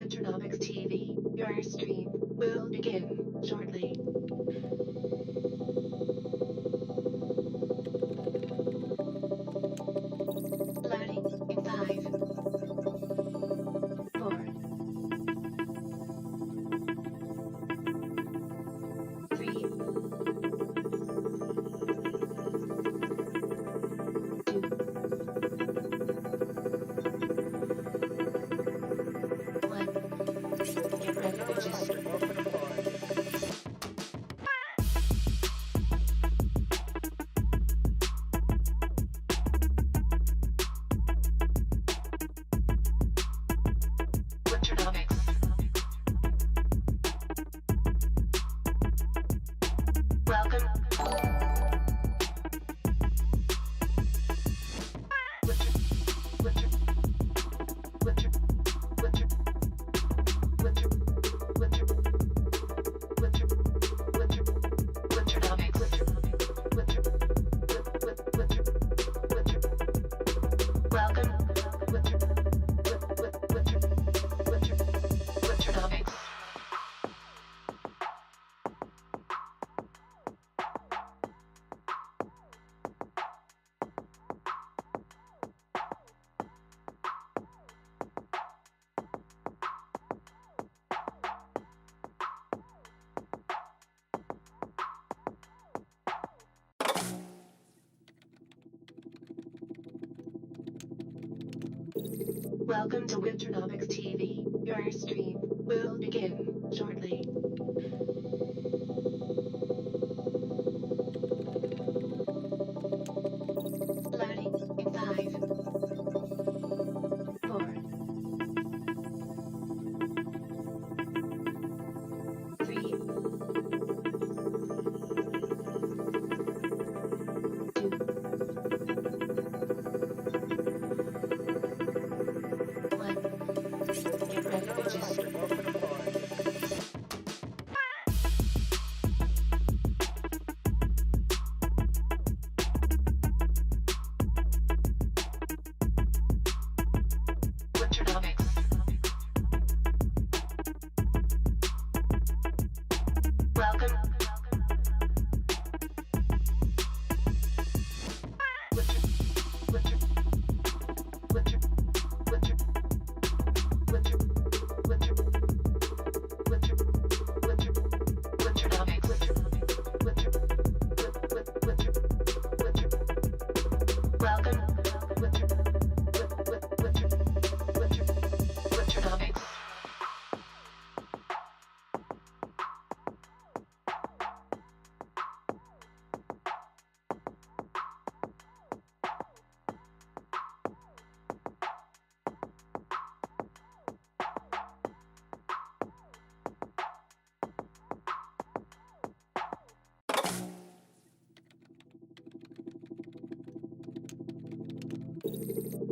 Winternomics.eth. Your stream will begin shortly. Loading in 5, 4, 3, 2, 1. Get ready to just Welcome to Winternomics.eth. Your stream will begin shortly. Loading in 5, 4, 3, 2, 1. Get ready to just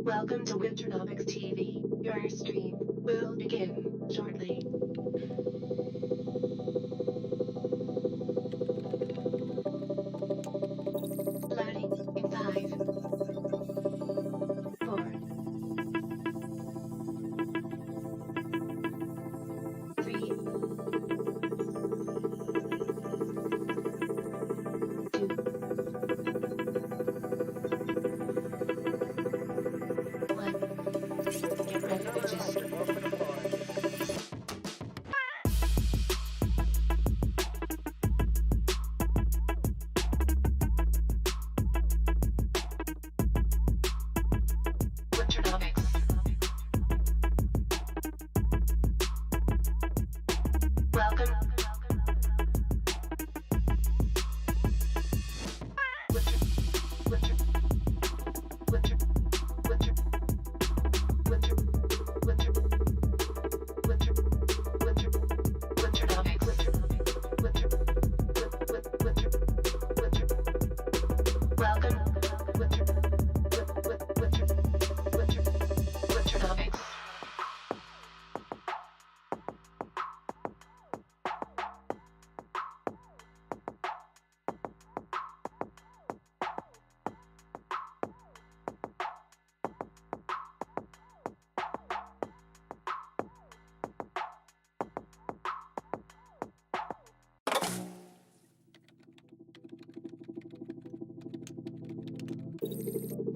Welcome to Winternomics.eth. Your stream will begin shortly. Loading in 5, 4, 3, 2, 1. Get ready to just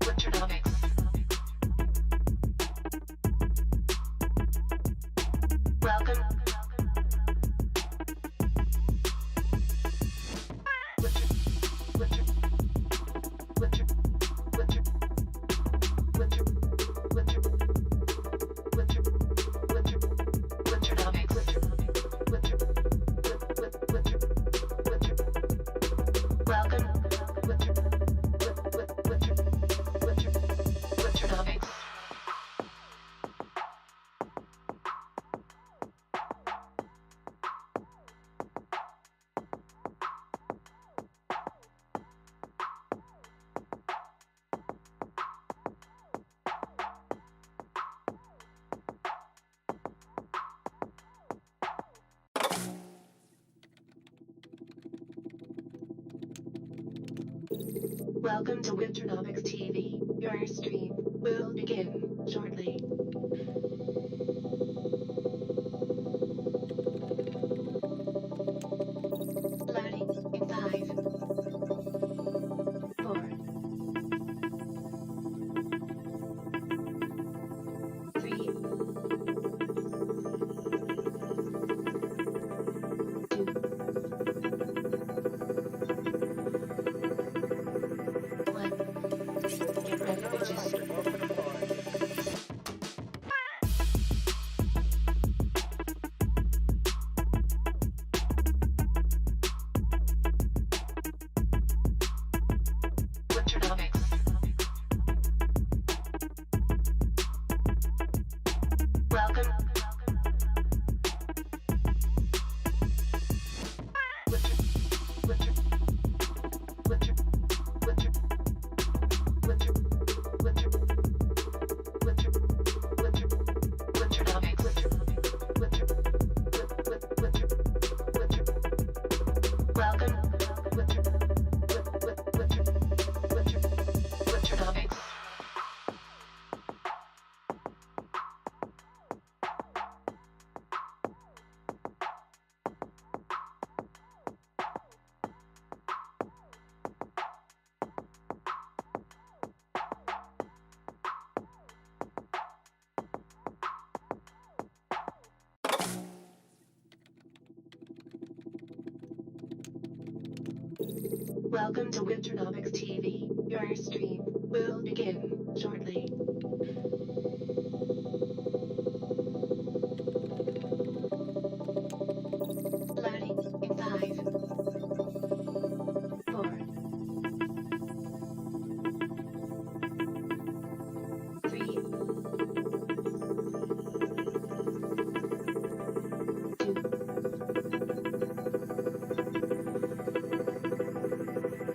Winternomics. Welcome. Winter, winter, winter, winter, winter, winter, winter, winter, Winternomics. Winter, winter, winter. Welcome. Winter, winter, winter, Winternomics. Welcome to Winternomics TV. Your stream will begin shortly. Loading in 5, 4, 3, 2, 1. Get ready, bitches. Welcome to Winternomics TV. Your stream will begin shortly. Loading in 5, 4, 3, 2,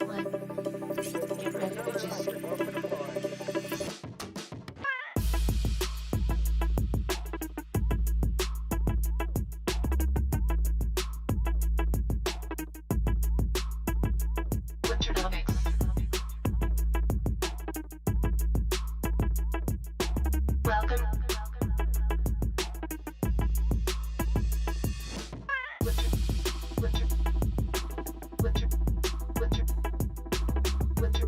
1. Get ready, bitches. Winternomics. Welcome. Winter, winter, winter, winter, winter,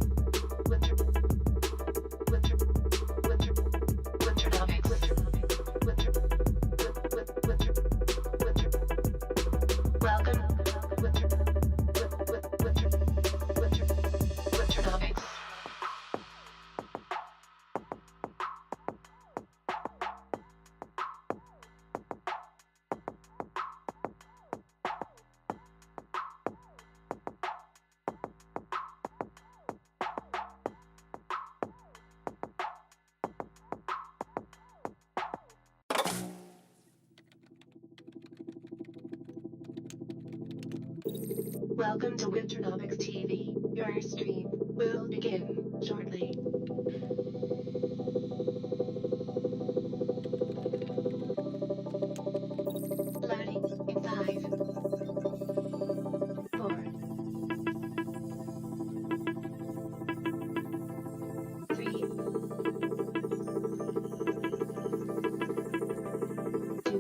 winter, winter, winter, Winternomics. Winter, winter, winter. Welcome. Winter, winter, Winternomics. Welcome to Winternomics TV. Your stream will begin shortly. Loading in 5, 4, 3, 2,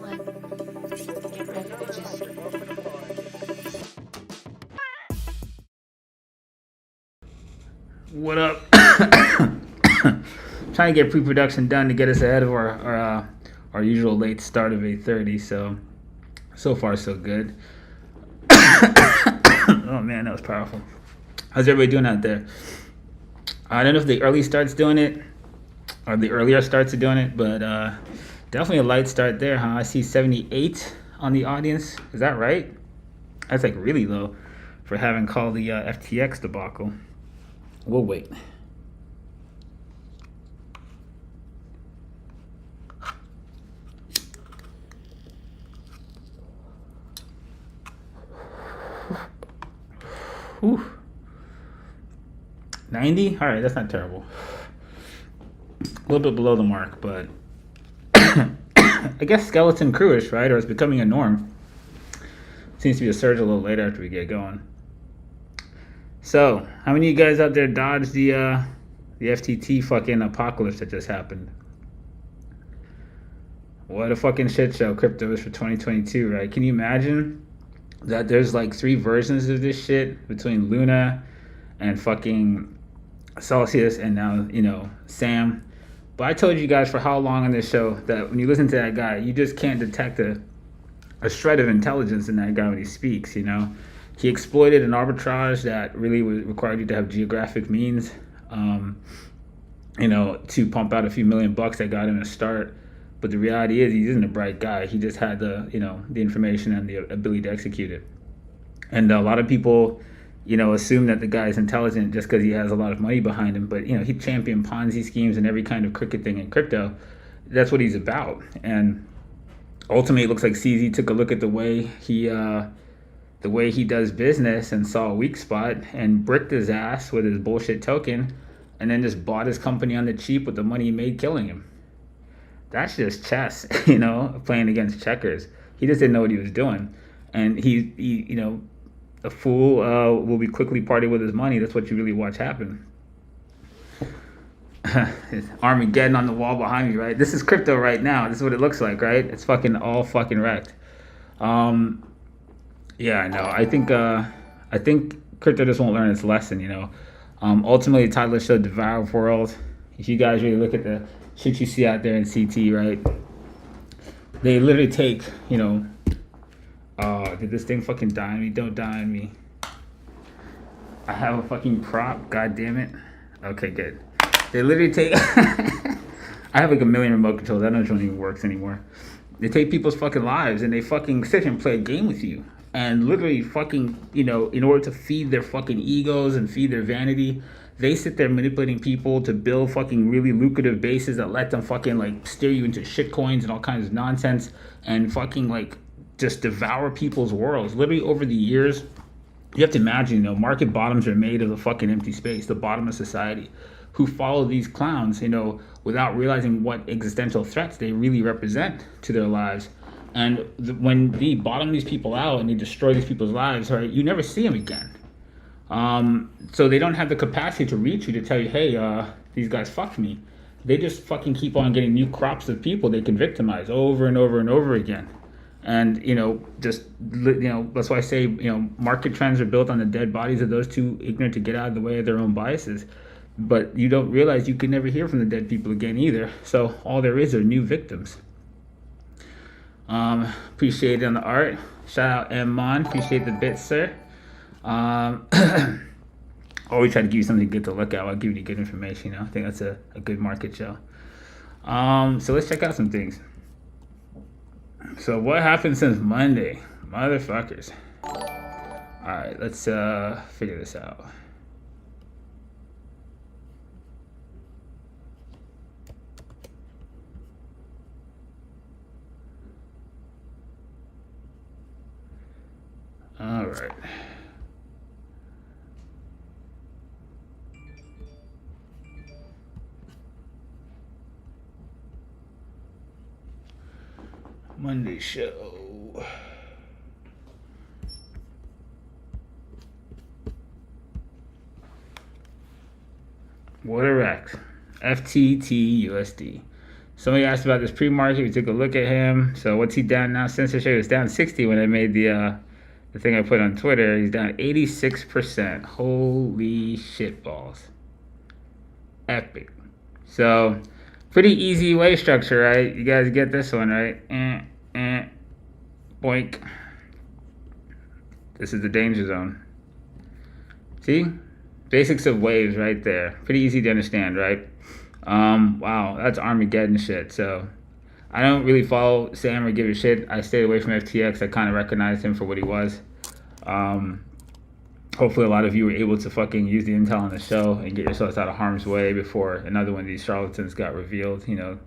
1. Get ready, bitches. What up? Trying to get pre-production done to get us ahead of our usual late start of 8:30. So far so good. Oh man, that was powerful. How's everybody doing out there? I don't know if the early start's doing it or the earlier starts are doing it, but definitely a light start there, huh? I see 78 on the audience. Is that right? That's like really low for having called the FTX debacle. We'll wait. Whew. 90? All right, that's not terrible. A little bit below the mark, but I guess skeleton crewish, right? Or it's becoming a norm. Seems to be a surge a little later after we get going. So, how many of you guys out there dodged the FTT fucking apocalypse that just happened? What a fucking shit show crypto is for 2022, right? Can you imagine that there's like 3 versions of this shit between Luna and fucking Celsius and now, Sam? But I told you guys for how long on this show that when you listen to that guy, you just can't detect a shred of intelligence in that guy when he speaks, He exploited an arbitrage that really required you to have geographic means, to pump out a few $1 million that got him a start. But the reality is he isn't a bright guy. He just had the information and the ability to execute it. And a lot of people, assume that the guy is intelligent just because he has a lot of money behind him. But, he championed Ponzi schemes and every kind of crooked thing in crypto. That's what he's about. And ultimately, it looks like CZ took a look at the way he does business and saw a weak spot and bricked his ass with his bullshit token and then just bought his company on the cheap with the money he made killing him. That's just chess, playing against checkers. He just didn't know what he was doing. And he a fool will be quickly parted with his money. That's what you really watch happen. Armageddon on the wall behind me, right? This is crypto right now. This is what it looks like, right? It's fucking all fucking wrecked. Yeah, I know. I think crypto just won't learn its lesson, Ultimately, the title of the show, Devourer World. If you guys really look at the shit you see out there in CT, right? They literally take, Oh, did this thing fucking die on me? Don't die on me. I have a fucking prop. God damn it. Okay, good. They literally take... I have like a million remote controls. I don't know which one even works anymore. They take people's fucking lives and they fucking sit and play a game with you. And literally fucking, you know, in order to feed their fucking egos and feed their vanity, they sit there manipulating people to build fucking really lucrative bases that let them fucking like steer you into shit coins and all kinds of nonsense and fucking like just devour people's worlds. Literally over the years, you have to imagine, you know, market bottoms are made of the fucking empty space, the bottom of society, who follow these clowns, you know, without realizing what existential threats they really represent to their lives. And when they bottom these people out and they destroy these people's lives, right, you never see them again. So they don't have the capacity to reach you to tell you, hey, these guys fucked me. They just fucking keep on getting new crops of people they can victimize over and over and over again. And, you know, just, you know, that's why I say, you know, market trends are built on the dead bodies of those too ignorant to get out of the way of their own biases. But you don't realize you can never hear from the dead people again either. So all there is are new victims. Appreciate it on the art. Shout out M Mon. Appreciate the bits, sir. Always try to give you something good to look at while giving you good information. You know, I think that's a good market show. So let's check out some things. So what happened since Monday? Motherfuckers. Alright, let's figure this out. Alright. Monday show. Water X. FTT USD. Somebody asked about this pre-market. We took a look at him. So what's he down now? Censorship was down 60 when I made the thing I put on Twitter. He's down 86%. Holy shit balls. Epic. So pretty easy wave structure, right? You guys get this one, right? Boink. This is the danger zone. See? Basics of waves right there. Pretty easy to understand, right? Wow, that's Armageddon shit. So I don't really follow Sam or give a shit. I stayed away from FTX. I kind of recognized him for what he was. Hopefully a lot of you were able to fucking use the intel on the show and get yourselves out of harm's way before another one of these charlatans got revealed, you know.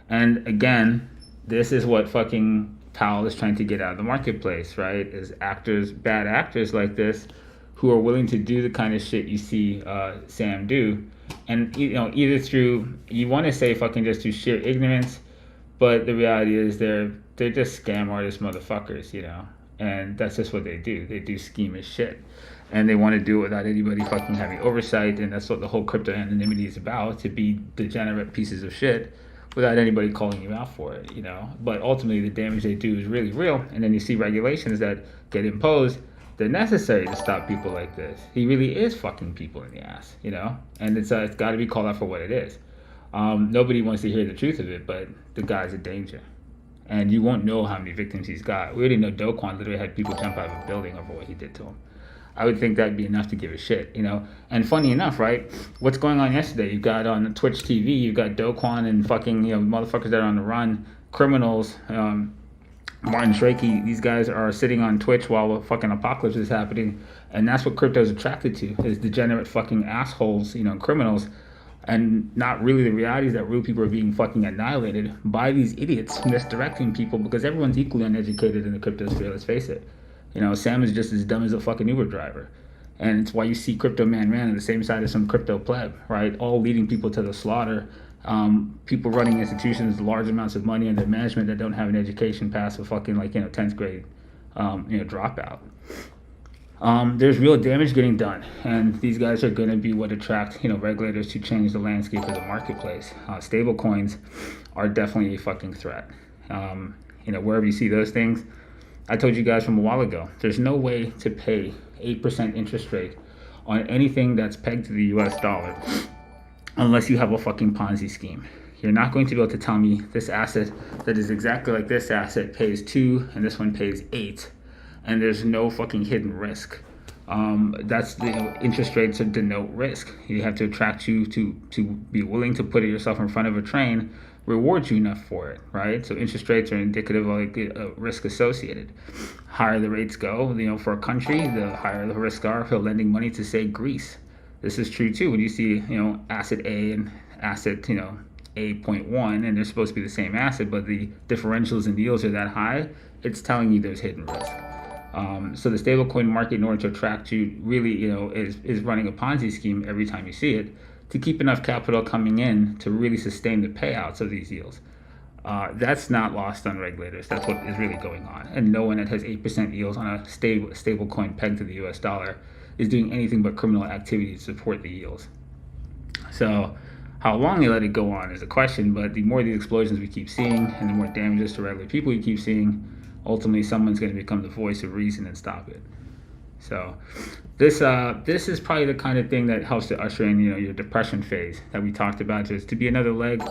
And again, this is what fucking Powell is trying to get out of the marketplace, right? Is actors, bad actors like this, who are willing to do the kind of shit you see Sam do. And, you know, either through, you want to say fucking just through sheer ignorance, but the reality is they're just scam artist motherfuckers, you know. And that's just what they do. They do scheme as shit. And they want to do it without anybody fucking having oversight. And that's what the whole crypto anonymity is about, to be degenerate pieces of shit without anybody calling you out for it, you know. But ultimately, the damage they do is really real. And then you see regulations that get imposed. They're necessary to stop people like this. He really is fucking people in the ass, you know. And it's got to be called out for what it is. Nobody wants to hear the truth of it, but the guy's a danger. And you won't know how many victims he's got. We already know Do Kwon literally had people jump out of a building over what he did to him. I would think that'd be enough to give a shit, you know. And funny enough, right? What's going on yesterday? You got on Twitch TV, you got Do Kwon and fucking, you know, motherfuckers that are on the run, criminals, Martin Shrakey, these guys are sitting on Twitch while the fucking apocalypse is happening. And that's what crypto is attracted to, is degenerate fucking assholes, you know, criminals. And not really the reality is that real people are being fucking annihilated by these idiots misdirecting people, because everyone's equally uneducated in the crypto sphere, let's face it. You know, Sam is just as dumb as a fucking Uber driver. And it's why you see Crypto Man Ran on the same side as some crypto pleb, right? All leading people to the slaughter. People running institutions, large amounts of money under management that don't have an education past a fucking, like, you know, 10th grade, dropout. There's real damage getting done, and these guys are going to be what attract, you know, regulators to change the landscape of the marketplace. Stable coins are definitely a fucking threat. You know, wherever you see those things, I told you guys from a while ago, there's no way to pay 8% interest rate on anything that's pegged to the US dollar unless you have a fucking Ponzi scheme. You're not going to be able to tell me this asset that is exactly like this asset pays 2 and this one pays 8. and there's no fucking hidden risk. That's interest rates denote risk. You have to attract you to be willing to put yourself in front of a train, reward you enough for it, right? So interest rates are indicative of like a risk associated. Higher the rates go, for a country, the higher the risks are for lending money to, say, Greece. This is true too when you see asset A and asset A.1, and they're supposed to be the same asset, but the differentials in yields are that high. It's telling you there's hidden risk. So the stablecoin market, in order to attract you, really, is running a Ponzi scheme every time you see it to keep enough capital coming in to really sustain the payouts of these yields. That's not lost on regulators. That's what is really going on. And no one that has 8% yields on a stable coin pegged to the US dollar is doing anything but criminal activity to support the yields. So how long they let it go on is a question, but the more these explosions we keep seeing and the more damages to regular people you keep seeing, ultimately someone's going to become the voice of reason and stop it. So this is probably the kind of thing that helps to usher in your depression phase that we talked about, just to be another leg.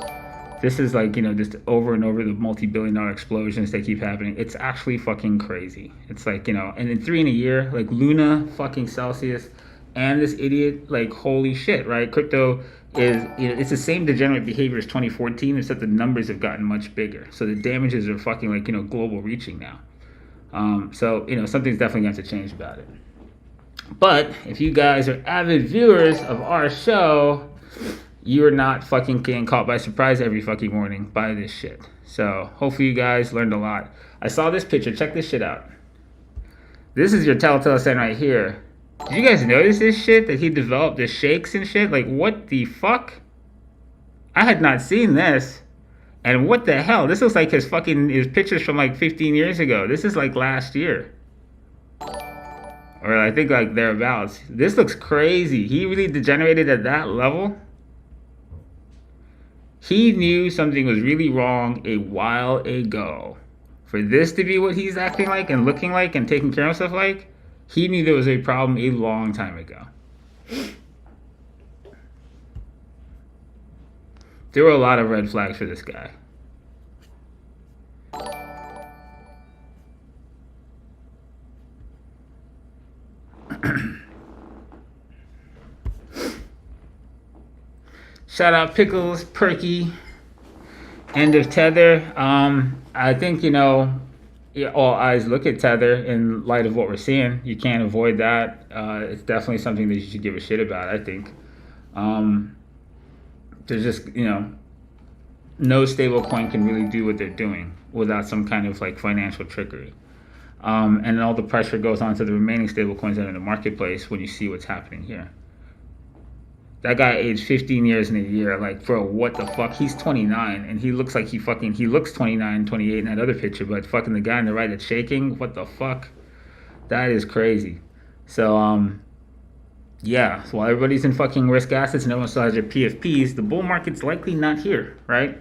This is like just over and over the multi-billion-dollar explosions that keep happening. It's actually fucking crazy. It's like and in 3 in a year, like Luna, fucking Celsius, and this idiot, like, holy shit, right? Crypto is it's the same degenerate behavior as 2014, except the numbers have gotten much bigger. So the damages are fucking like global reaching now. So something's definitely going to change about it. But if you guys are avid viewers of our show, you are not fucking getting caught by surprise every fucking morning by this shit. So hopefully you guys learned a lot. I saw this picture. Check this shit out. This is your telltale sign right here. Did you guys notice this shit that he developed, the shakes and shit? Like, what the fuck? I had not seen this. And what the hell? This looks like his pictures from like 15 years ago. This is like last year. Or I think like thereabouts. This looks crazy. He really degenerated at that level. He knew something was really wrong a while ago. For this to be what he's acting like and looking like and taking care of himself like, he knew there was a problem a long time ago. There were a lot of red flags for this guy. Shout out Pickles, Perky, End of Tether. I think, all eyes look at Tether in light of what we're seeing. You can't avoid that. It's definitely something that you should give a shit about, I think. There's just, no stable coin can really do what they're doing without some kind of like financial trickery. And all the pressure goes on to the remaining stable coins that are in the marketplace when you see what's happening here. That guy aged 15 years in a year. Like, bro, what the fuck? He's 29, and he looks like he looks 29, 28 in that other picture, but fucking the guy on the right that's shaking, what the fuck? That is crazy. So, yeah, so while everybody's in fucking risk assets and everyone still has their PFPs, the bull market's likely not here, right?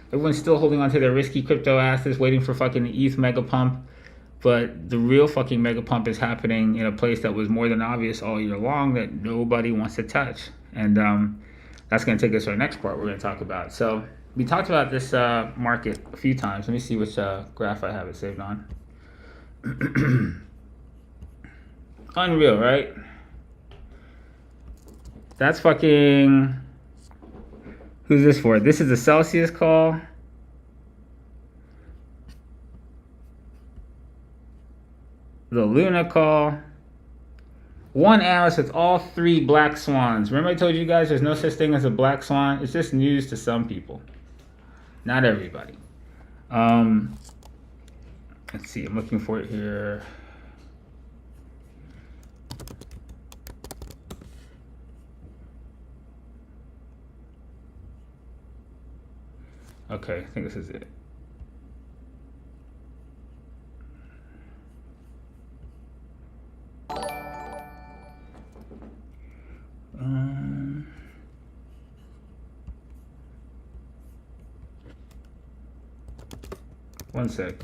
Everyone's still holding on to their risky crypto assets, waiting for fucking the ETH mega pump. But the real fucking mega pump is happening in a place that was more than obvious all year long that nobody wants to touch. And that's going to take us to our next part we're going to talk about. So we talked about this market a few times. Let me see which graph I have it saved on. Unreal, right? That's fucking... Who's this for? This is the Celsius call. The Luna call. One analyst with all 3 black swans. Remember I told you guys there's no such thing as a black swan? It's just news to some people. Not everybody. Let's see. I'm looking for it here. Okay, I think this is it. One sec.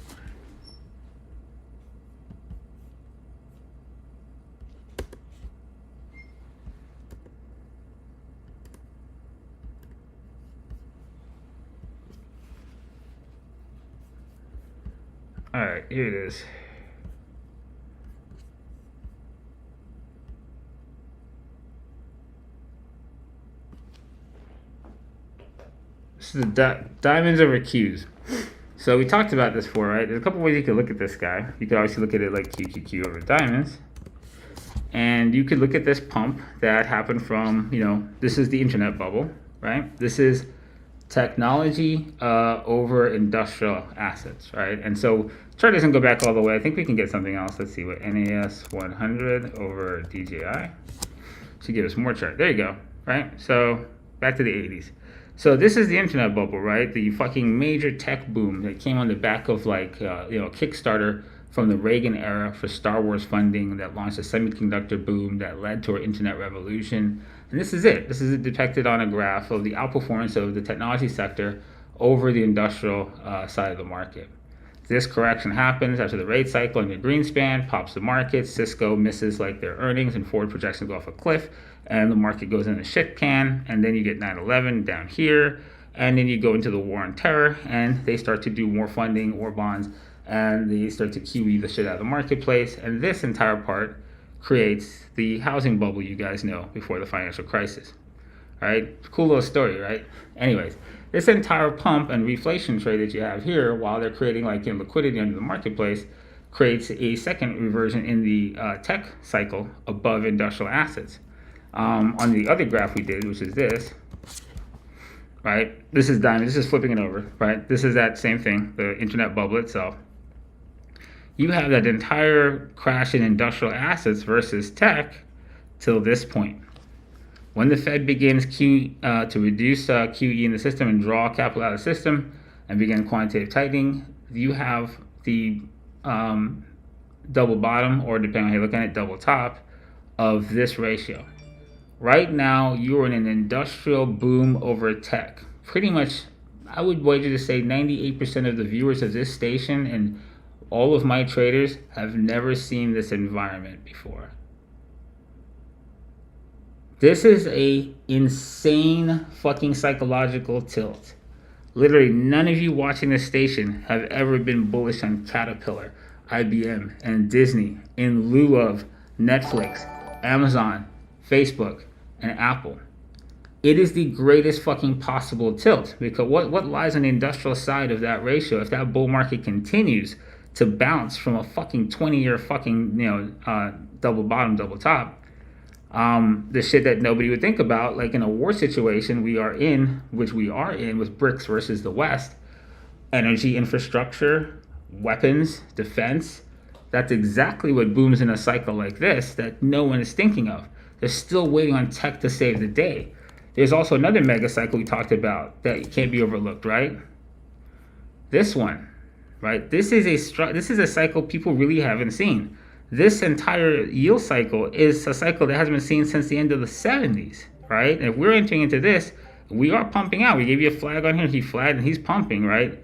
All right, here it is. the diamonds over Qs. So we talked about this before, right? There's a couple ways you could look at this guy. You could obviously look at it like QQQ over diamonds. And you could look at this pump that happened from, this is the internet bubble, right? This is technology over industrial assets, right? And so chart doesn't go back all the way. I think we can get something else. Let's see what NAS 100 over DJI should give us more chart. There you go, right? So back to the 80s. So this is the internet bubble, right? The fucking major tech boom that came on the back of Kickstarter from the Reagan era for Star Wars funding that launched a semiconductor boom that led to our internet revolution. And this is it. This is depicted on a graph of the outperformance of the technology sector over the industrial side of the market. This correction happens after the rate cycle and the Greenspan pops the market. Cisco misses like their earnings and forward projections go off a cliff, and the market goes in a shit can. And then you get 9/11 down here, and then you go into the war on terror, and they start to do more funding or bonds, and they start to QE the shit out of the marketplace. And this entire part creates the housing bubble you guys know before the financial crisis. All right, cool little story, right? Anyways, this entire pump and reflation trade that you have here, while they're creating liquidity under the marketplace, creates a second reversion in the tech cycle above industrial assets. On the other graph we did, which is this, right? This is diamond. This is flipping it over, right? This is that same thing, the internet bubble itself. You have that entire crash in industrial assets versus tech till this point. When the Fed begins to reduce QE in the system and draw capital out of the system and begin quantitative tightening, you have the double bottom, or depending on how you look at it, double top of this ratio. Right now, you're in an industrial boom over tech. Pretty much, I would wager to say 98% of the viewers of this station and all of my traders have never seen this environment before. This is a insane fucking psychological tilt. Literally, none of you watching this station have ever been bullish on Caterpillar, IBM, and Disney in lieu of Netflix, Amazon, Facebook, and Apple. It is the greatest fucking possible tilt, because what lies on the industrial side of that ratio, if that bull market continues to bounce from a fucking 20-year fucking double bottom, double top, the shit that nobody would think about, like in a war situation which we are in with BRICS versus the West, energy infrastructure, weapons, defense, that's exactly what booms in a cycle like this that no one is thinking of. They're still waiting on tech to save the day. There's also another mega cycle we talked about that can't be overlooked, right? This one, right? This is a cycle people really haven't seen. This entire yield cycle is a cycle that hasn't been seen since the end of the 70s, right? And if we're entering into this, we are pumping out. We gave you a flag on here. He flagged and he's pumping, right?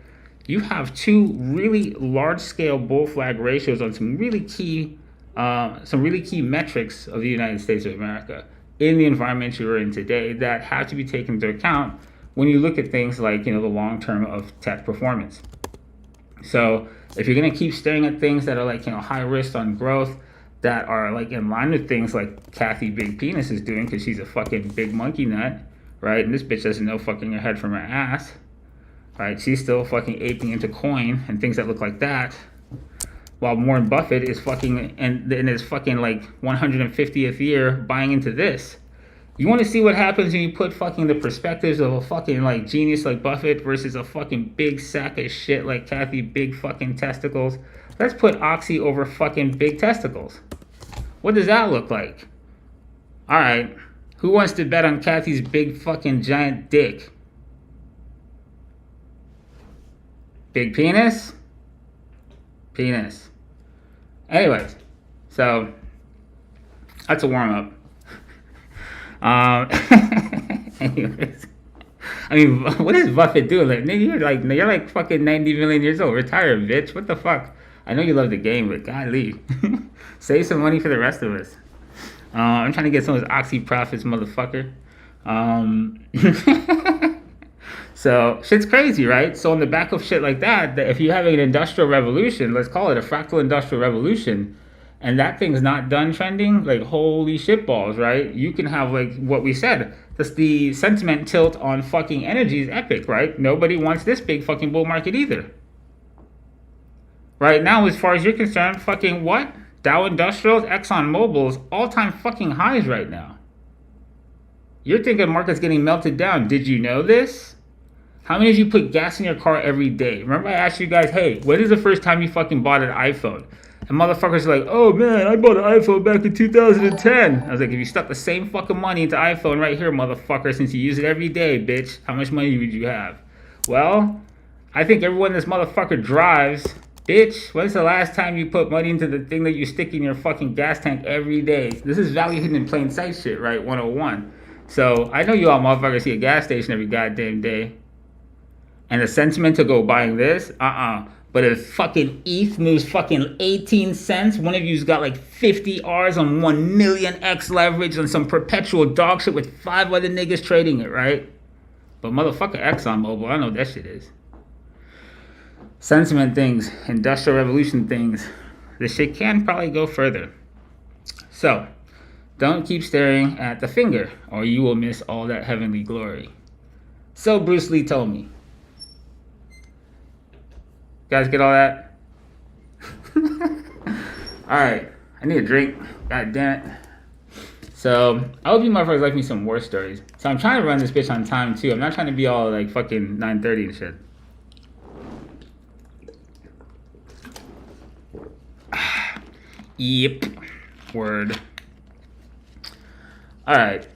You have two really large-scale bull flag ratios on some really key metrics of the United States of America in the environment you're in today that have to be taken into account when you look at things like the long term of tech performance. So if you're going to keep staring at things that are high risk on growth, that are in line with things like Kathy Big Penis is doing, because she's a fucking big monkey nut, right? And this bitch doesn't know fucking her head from her ass, right? She's still fucking aping into coin and things that look like that, while Warren Buffett is fucking in his fucking 150th year buying into this. You want to see what happens when you put fucking the perspectives of a fucking genius like Buffett versus a fucking big sack of shit like Kathy Big fucking testicles? Let's put Oxy over fucking big testicles. What does that look like? All right, who wants to bet on Kathy's big fucking giant dick? Big penis? Penis. Anyways, so that's a warm-up. Anyways, I mean, what is Buffett doing? You're like fucking 90 million years old. Retire, bitch. What the fuck? I know you love the game, but golly, save some money for the rest of us. I'm trying to get some of those Oxy profits, motherfucker. So shit's crazy, right? So on the back of shit like that, if you have an industrial revolution, let's call it a fractal industrial revolution, and that thing's not done trending, holy shit balls, right? You can have what we said, the sentiment tilt on fucking energy is epic, right? Nobody wants this big fucking bull market either. Right now, as far as you're concerned, fucking what? Dow Industrials, Exxon Mobil's all-time fucking highs right now. You're thinking the market's getting melted down. Did you know this? How many of you put gas in your car every day? Remember I asked you guys, hey, when is the first time you fucking bought an iPhone? And motherfuckers are like, oh man, I bought an iPhone back in 2010. I was like, if you stuck the same fucking money into iPhone right here, motherfucker, since you use it every day, bitch, how much money would you have? Well, I think everyone this motherfucker drives, bitch, when's the last time you put money into the thing that you stick in your fucking gas tank every day? This is value hidden in plain sight shit, right? 101. So I know you all motherfuckers see a gas station every goddamn day. And the sentiment to go buying this, But if fucking ETH moves fucking 18 cents, one of you's got like 50 R's on 1 million X leverage on some perpetual dog shit with 5 other niggas trading it, right? But motherfucker ExxonMobil, I know what that shit is. Sentiment things, industrial revolution things. This shit can probably go further. So, don't keep staring at the finger, or you will miss all that heavenly glory. So Bruce Lee told me. Guys get all that? Alright, I need a drink. God damn it. So, I hope you motherfuckers like me some war stories. So I'm trying to run this bitch on time too. I'm not trying to be all like fucking 9:30 and shit. Yep. Word. Alright.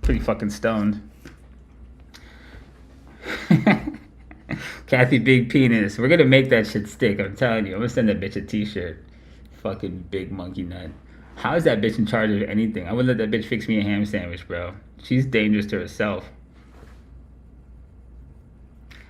Pretty fucking stoned. Kathy Big Penis. We're gonna make that shit stick, I'm telling you. I'm gonna send that bitch a t-shirt. Fucking big monkey nut. How is that bitch in charge of anything? I wouldn't let that bitch fix me a ham sandwich, bro. She's dangerous to herself.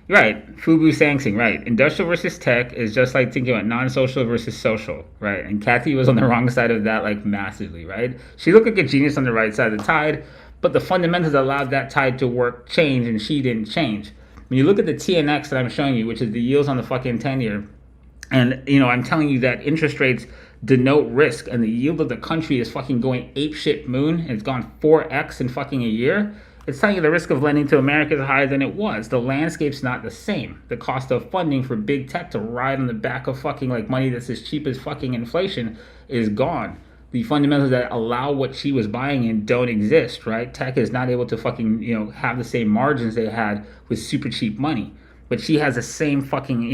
Right, Fubu Sangsing, right. Industrial versus tech is just like thinking about non-social versus social, right? And Kathy was on the wrong side of that, like, massively, right? She looked like a genius on the right side of the tide, but the fundamentals allowed that tide to work, change, and she didn't change. When you look at the TNX that I'm showing you, which is the yields on the fucking 10-year, and, you know, I'm telling you that interest rates denote risk, and the yield of the country is fucking going apeshit moon, and it's gone 4x in fucking a year. It's telling you the risk of lending to America is higher than it was. The landscape's not the same. The cost of funding for big tech to ride on the back of fucking like money that's as cheap as fucking inflation is gone. The fundamentals that allow what she was buying in don't exist, right? Tech is not able to fucking, you know, have the same margins they had with super cheap money. But she has the same fucking,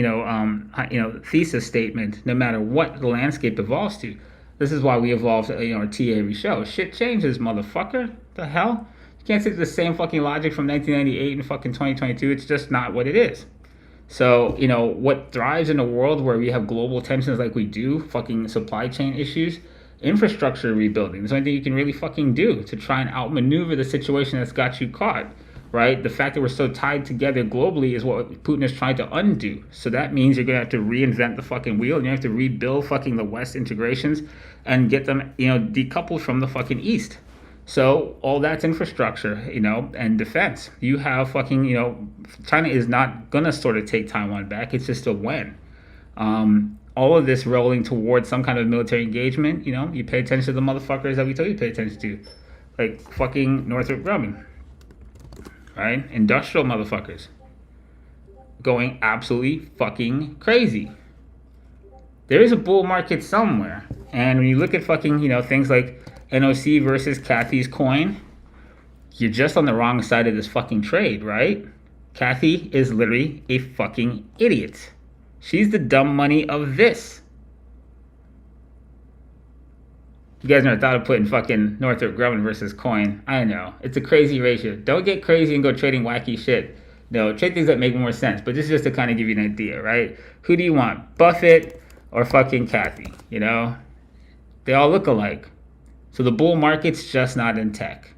thesis statement no matter what the landscape evolves to. This is why we evolve, our TA every show. Shit changes, motherfucker. The hell? Can't say the same fucking logic from 1998 and fucking 2022. It's just not what it is. So, what thrives in a world where we have global tensions like we do, fucking supply chain issues, infrastructure rebuilding. There's the only thing you can really fucking do to try and outmaneuver the situation that's got you caught, right? The fact that we're so tied together globally is what Putin is trying to undo. So that means you're going to have to reinvent the fucking wheel, and you have to rebuild fucking the West integrations and get them, decoupled from the fucking East. So all that's infrastructure, and defense. You have fucking, China is not going to sort of take Taiwan back. It's just a when. All of this rolling towards some kind of military engagement, you pay attention to the motherfuckers that we told you to pay attention to. Like fucking Northrop Grumman, right? Industrial motherfuckers. Going absolutely fucking crazy. There is a bull market somewhere. And when you look at fucking, things like NOC versus Kathy's coin, you're just on the wrong side of this fucking trade, right? Kathy is literally a fucking idiot. She's the dumb money of this. You guys never thought of putting fucking Northrop Grumman versus coin. I know. It's a crazy ratio. Don't get crazy and go trading wacky shit. No, trade things that make more sense. But this is just to kind of give you an idea, right? Who do you want? Buffett or fucking Kathy? They all look alike. So the bull market's just not in tech.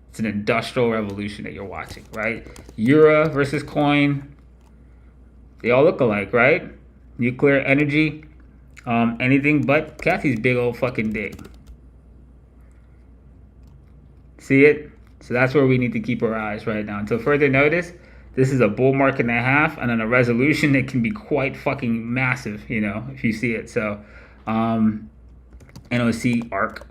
It's an industrial revolution that you're watching, right? Euro versus coin. They all look alike, right? Nuclear energy. Anything but Kathy's big old fucking dick. See it? So that's where we need to keep our eyes right now. Until further notice, this is a bull market and a half, and then a resolution that can be quite fucking massive, if you see it. So, NOC arc.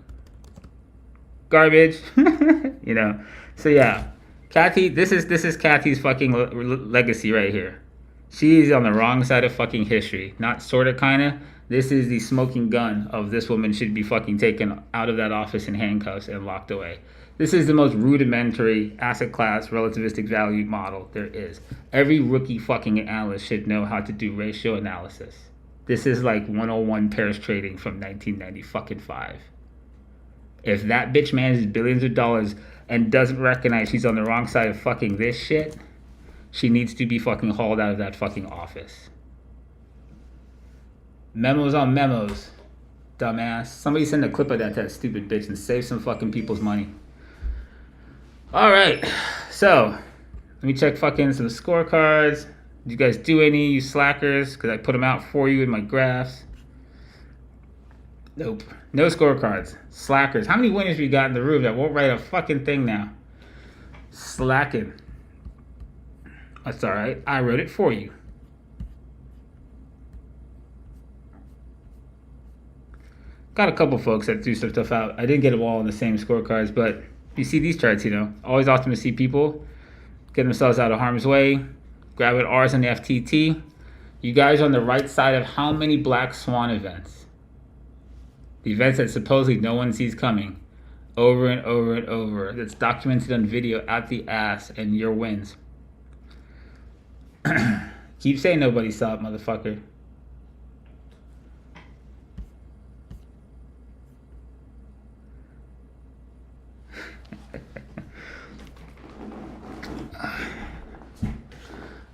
garbage. You know. So yeah, Kathy, this is Kathy's fucking legacy right here. She's on the wrong side of fucking history. Not sorta, kinda. This is the smoking gun of this woman should be fucking taken out of that office in handcuffs and locked away. This is the most rudimentary asset class relativistic value model there is. Every rookie fucking analyst should know how to do ratio analysis. This is like 101 pairs trading from 1995. If that bitch manages billions of dollars and doesn't recognize she's on the wrong side of fucking this shit, she needs to be fucking hauled out of that fucking office. Memos on memos, dumbass. Somebody send a clip of that to that stupid bitch and save some fucking people's money. Alright, so let me check fucking some scorecards. Did you guys do any, you slackers? Because I put them out for you in my graphs. Nope. No scorecards. Slackers. How many winners we got in the room that won't write a fucking thing now? Slacking. That's alright. I wrote it for you. Got a couple folks that do some stuff out. I didn't get them all on the same scorecards, but you see these charts, you know. Always awesome to see people get themselves out of harm's way. Grabbing R's on the FTT. You guys are on the right side of how many Black Swan events? The events that supposedly no one sees coming. Over and over and over. That's documented on video at the ass, and your wins. Keep saying nobody saw it, motherfucker.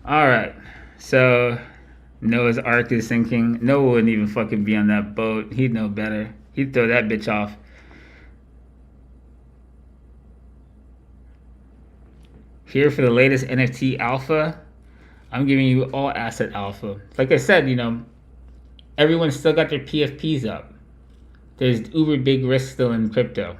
Alright, so Noah's Ark is sinking. Noah wouldn't even fucking be on that boat. He'd know better. He'd throw that bitch off. Here for the latest NFT alpha, I'm giving you all asset alpha. Like I said, you know, everyone's still got their PFPs up. There's uber big risk still in crypto.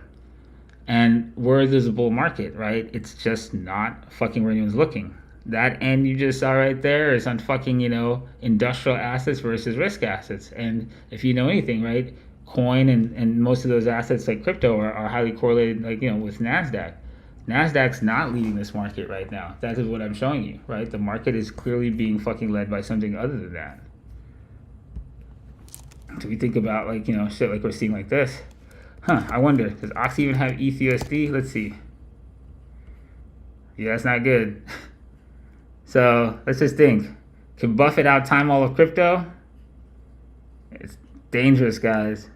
And where there's a bull market, right? It's just not fucking where anyone's looking. That end you just saw right there is on fucking, you know, industrial assets versus risk assets. And if you know anything, right, coin and most of those assets like crypto are highly correlated, like, you know, with NASDAQ. NASDAQ's not leading this market right now. That is what I'm showing you, right? The market is clearly being fucking led by something other than that. So we think about, like, you know, shit like we're seeing like this. I wonder, does Oxy even have ETHUSD? Let's see. Yeah, that's not good. So let's just think. Can Buffett out-time all of crypto? It's dangerous, guys.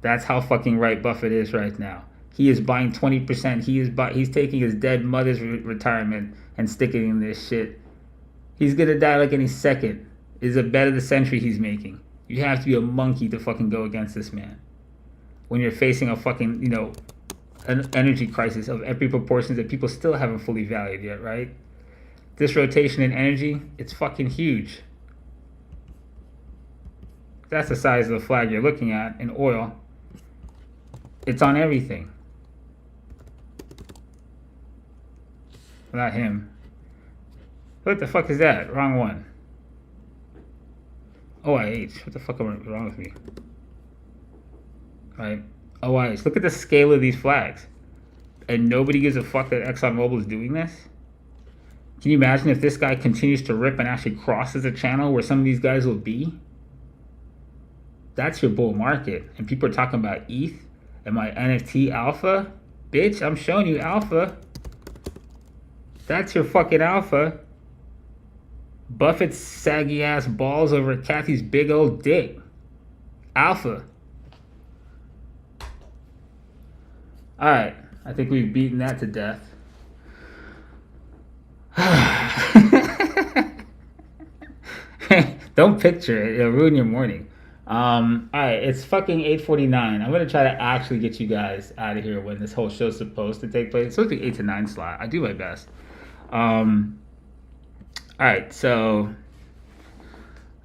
That's how fucking right Buffett is right now. He is buying 20%. He's taking his dead mother's retirement and sticking in this shit. He's gonna die like any second. It's a bet of the century he's making. You have to be a monkey to fucking go against this man. When you're facing a fucking, you know, an energy crisis of epic proportions that people still haven't fully valued yet, right? This rotation in energy, it's fucking huge. That's the size of the flag you're looking at in oil. It's on everything. Not him. What the fuck is that? Wrong one. OIH. What the fuck is wrong with me? Right? OIH. Look at the scale of these flags. And nobody gives a fuck that ExxonMobil is doing this? Can you imagine if this guy continues to rip and actually crosses a channel where some of these guys will be? That's your bull market. And people are talking about ETH and my NFT alpha. Bitch, I'm showing you alpha. That's your fucking alpha. Buffett's saggy ass balls over Kathy's big old dick. Alpha. Alright, I think we've beaten that to death. Don't picture it. It'll ruin your morning. Alright, it's fucking 8:49. I'm going to try to actually get you guys out of here when this whole show's supposed to take place. It's supposed to be 8 to 9 slot. I do my best. Alright, so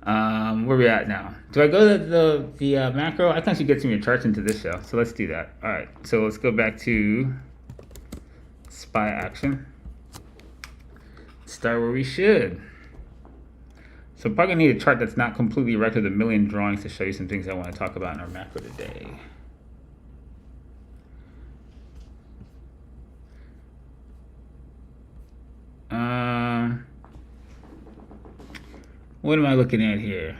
where we at now? Do I go to the macro? I can actually get some of your charts into this show. So let's do that. Alright, so let's go back to SPY action. Start where we should. So I'm probably going to need a chart that's not completely wrecked with a million drawings to show you some things I want to talk about in our macro today. What am I looking at here?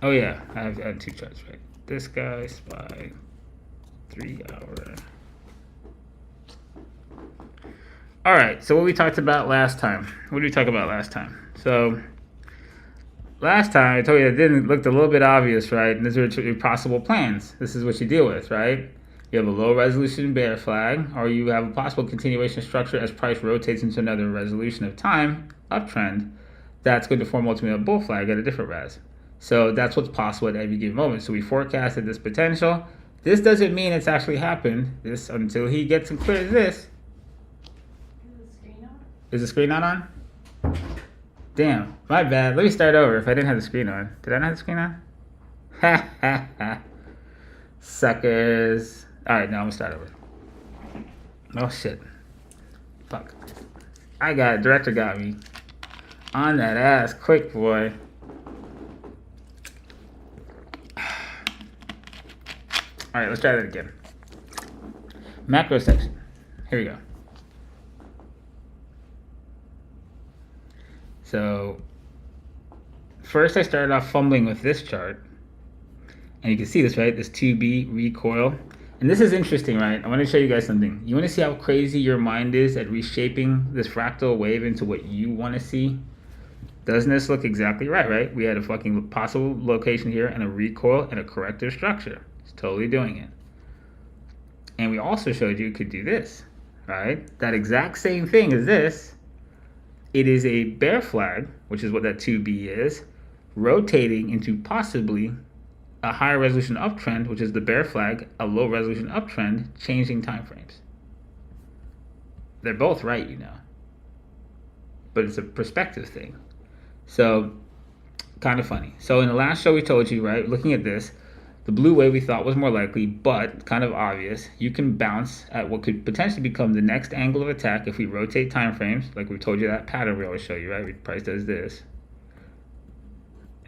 Oh yeah, I have two charts, right? This guy, SPY, 3 hour. All right, so what we talked about last time. What did we talk about last time? So last time I told you it looked a little bit obvious, right? And these are your possible plans. This is what you deal with, right? You have a low resolution bear flag, or you have a possible continuation structure as price rotates into another resolution of time uptrend. That's going to form ultimately a bull flag at a different res. So that's what's possible at every given moment. So we forecasted this potential. This doesn't mean it's actually happened. This until he gets and clears this. Is the screen not on? Damn, my bad. Let me start over if I didn't have the screen on. Did I not have the screen on? Ha ha ha. Suckers. Alright, now I'm gonna start over. Oh shit. Fuck. I got it. Director got me. On that ass quick, boy. Alright, let's try that again. Macro section. Here we go. So first I started off fumbling with this chart. And you can see this, right? This 2B recoil. And this is interesting, right? I want to show you guys something. You want to see how crazy your mind is at reshaping this fractal wave into what you want to see? Doesn't this look exactly right, right? We had a fucking possible location here and a recoil and a corrective structure. It's totally doing it. And we also showed you could do this, right? That exact same thing as this. It is a bear flag, which is what that 2B is, rotating into possibly a higher resolution uptrend, which is the bear flag, a low resolution uptrend, changing time frames. They're both right, you know. But it's a perspective thing. So, kind of funny. So in the last show we told you, right, looking at this, the blue wave we thought was more likely, but kind of obvious. You can bounce at what could potentially become the next angle of attack if we rotate time frames, like we told you that pattern we always show you, right? Price does this,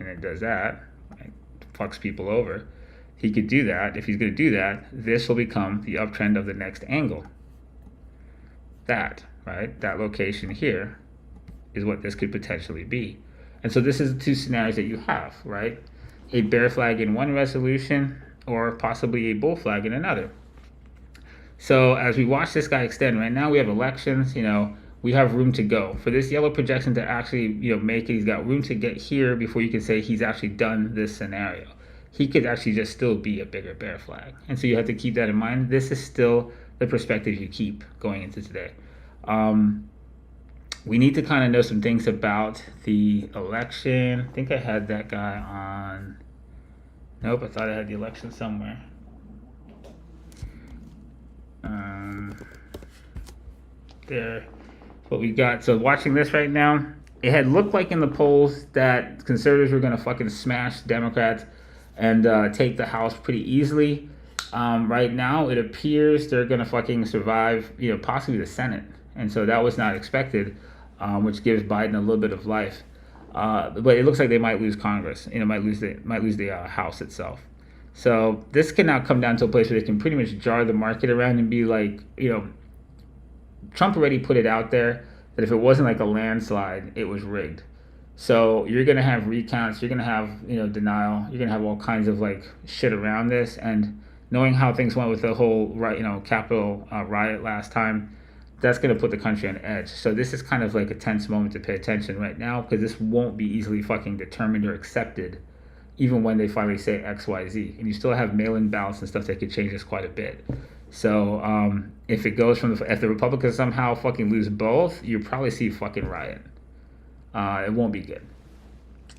and it does that, right? Fucks people over. He could do that. If he's going to do that, this will become the uptrend of the next angle. That, right? That location here is what this could potentially be. And so this is the two scenarios that you have, right? A bear flag in one resolution or possibly a bull flag in another. So as we watch this guy extend, right now we have elections, you know, we have room to go. For this yellow projection to actually, you know, make it, he's got room to get here before you can say he's actually done this scenario. He could actually just still be a bigger bear flag. And so you have to keep that in mind. This is still the perspective you keep going into today. We need to kind of know some things about the election. I think I had that guy on. Nope, I thought I had the election somewhere. There. What we got. So watching this right now, it had looked like in the polls that conservatives were going to fucking smash Democrats and take the House pretty easily. Right now, it appears they're going to fucking survive, you know, possibly the Senate. And so that was not expected, which gives Biden a little bit of life. But it looks like they might lose Congress. You know, might lose the House itself. So this can now come down to a place where they can pretty much jar the market around and be like, you know, Trump already put it out there that if it wasn't like a landslide, it was rigged. So you're gonna have recounts, you're gonna have, you know, denial, you're gonna have all kinds of like shit around this. And knowing how things went with the whole Capitol riot last time, that's going to put the country on edge. So this is kind of like a tense moment to pay attention right now, because this won't be easily fucking determined or accepted, even when they finally say X, Y, Z. And you still have mail-in ballots and stuff that could change this quite a bit. So if it goes from if the Republicans somehow fucking lose both, you'll probably see fucking riot. It won't be good.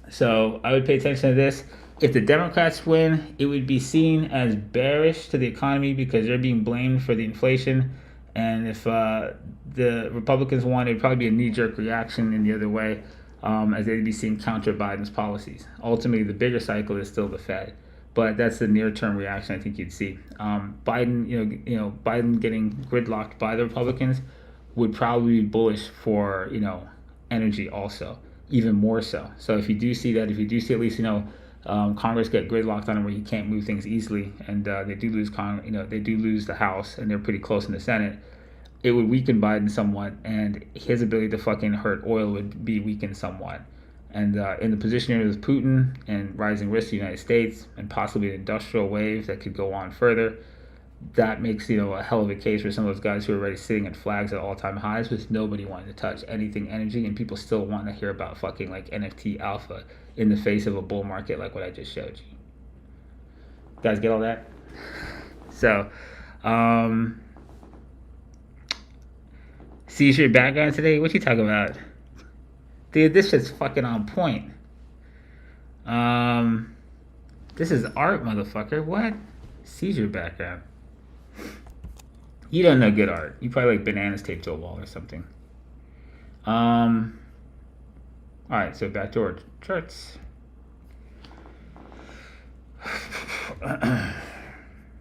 So I would pay attention to this. If the Democrats win, it would be seen as bearish to the economy because they're being blamed for the inflation. And if the Republicans won, it would probably be a knee-jerk reaction in the other way, as they'd be seeing counter Biden's policies. Ultimately, the bigger cycle is still the Fed, but that's the near-term reaction I think you'd see. Biden, Biden getting gridlocked by the Republicans would probably be bullish for energy also, even more so. So if you do see that, if you do see at least Congress get gridlocked on it where you can't move things easily, and they do lose they do lose the House, and they're pretty close in the Senate, it would weaken Biden somewhat, and his ability to fucking hurt oil would be weakened somewhat. And in the position here with Putin and rising risk to the United States and possibly an industrial wave that could go on further, that makes, a hell of a case for some of those guys who are already sitting at flags at all-time highs with nobody wanting to touch anything energy, and people still want to hear about fucking like NFT alpha in the face of a bull market like what I just showed you. Guys get all that? So, see your background today? What you talking about? Dude, this shit's fucking on point. This is art, motherfucker. What? Seizure background. You don't know good art. You probably like bananas taped to a wall or something. Alright, so back to our charts.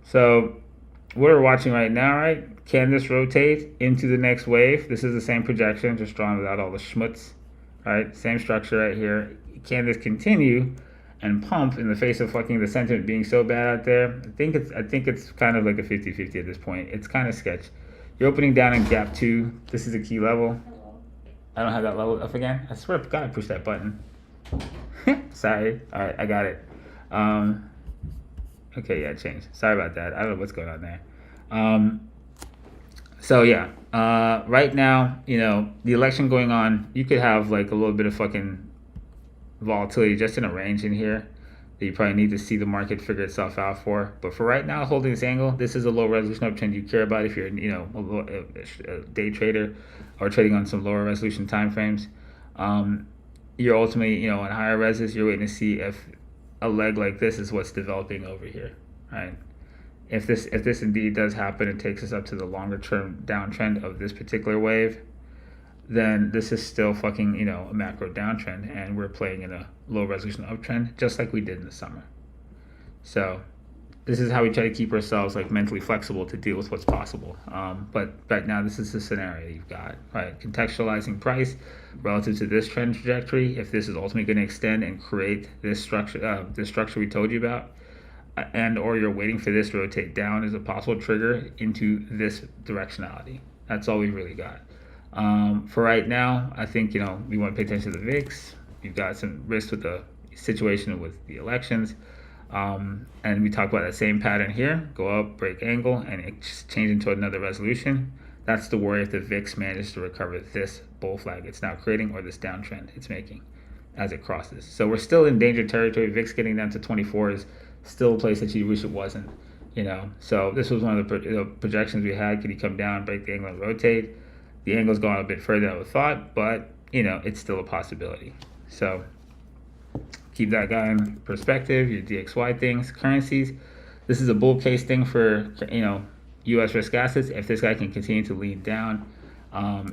So, what we're watching right now, right? Can this rotate into the next wave? This is the same projection, just drawn without all the schmutz. Right? Same structure right here. Can this continue and pump in the face of fucking the sentiment being so bad out there? I think it's kind of like a 50-50 at this point. It's kind of sketch. You're opening down in gap 2. This is a key level. I don't have that level up again. I swear to God, I pushed that button. Sorry. All right, I got it. Okay, yeah, it changed. Sorry about that. I don't know what's going on there. So yeah, right now, the election going on, you could have like a little bit of fucking volatility just in a range in here that you probably need to see the market figure itself out for. But for right now, holding this angle, this is a low resolution uptrend you care about if you're, a day trader or trading on some lower resolution time frames. You're ultimately, on higher reses, you're waiting to see if a leg like this is what's developing over here, right? If this indeed does happen and takes us up to the longer term downtrend of this particular wave, then this is still fucking, a macro downtrend, and we're playing in a low resolution uptrend just like we did in the summer. So this is how we try to keep ourselves like mentally flexible to deal with what's possible. But right now, this is the scenario you've got, right? Contextualizing price relative to this trend trajectory. If this is ultimately going to extend and create this structure we told you about, and or you're waiting for this to rotate down as a possible trigger into this directionality. That's all we've really got. For right now, I think, we want to pay attention to the VIX. You've got some risk with the situation with the elections. And we talk about that same pattern here, go up, break angle, and it change into another resolution. That's the worry if the VIX manages to recover this bull flag it's now creating or this downtrend it's making as it crosses. So we're still in danger territory. VIX getting down to 24 is still a place that you wish it wasn't, So this was one of the projections we had. Could he come down, break the angle, and rotate? The angle's gone a bit further than I would have thought, but, it's still a possibility. So keep that guy in perspective, your DXY things, currencies. This is a bull case thing for, U.S. risk assets. If this guy can continue to lean down,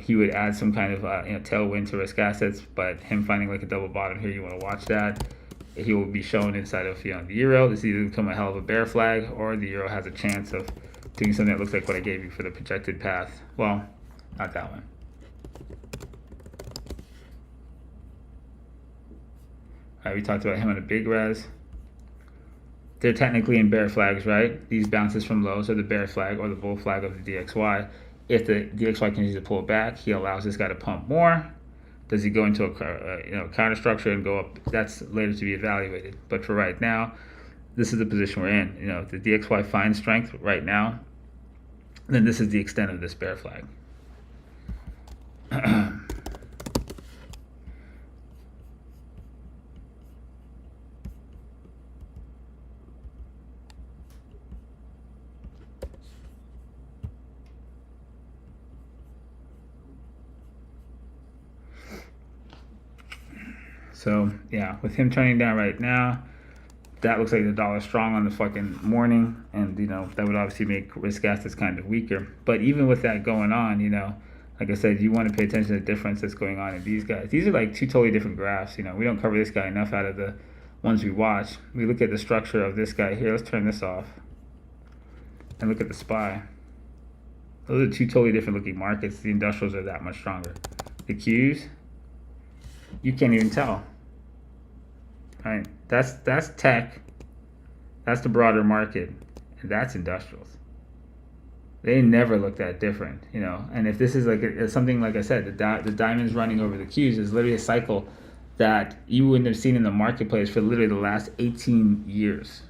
he would add some kind of tailwind to risk assets, but him finding like a double bottom here, you want to watch that. He will be shown inside of the euro. This either become a hell of a bear flag, or the euro has a chance of doing something that looks like what I gave you for the projected path. Well, not that one. All right, we talked about him on a big res. They're technically in bear flags, right? These bounces from lows are the bear flag or the bull flag of the DXY. If the DXY continues to pull back, he allows this guy to pump more. Does he go into a counter structure and go up? That's later to be evaluated. But for right now, this is the position we're in. If the DXY finds strength right now, then this is the extent of this bear flag. So yeah, with him turning down right now, that looks like the dollar strong on the fucking morning, and that would obviously make risk assets kind of weaker. But even with that going on, like I said, you want to pay attention to the difference that's going on in these guys. These are like two totally different graphs. We don't cover this guy enough out of the ones we watch. We look at the structure of this guy here. Let's turn this off and look at the SPY. Those are two totally different looking markets. The industrials are that much stronger. The Qs, you can't even tell. Right? That's tech. That's the broader market, and that's industrials. They never look that different, And if this is like something like I said, the diamonds running over the Qs is literally a cycle that you wouldn't have seen in the marketplace for literally the last 18 years.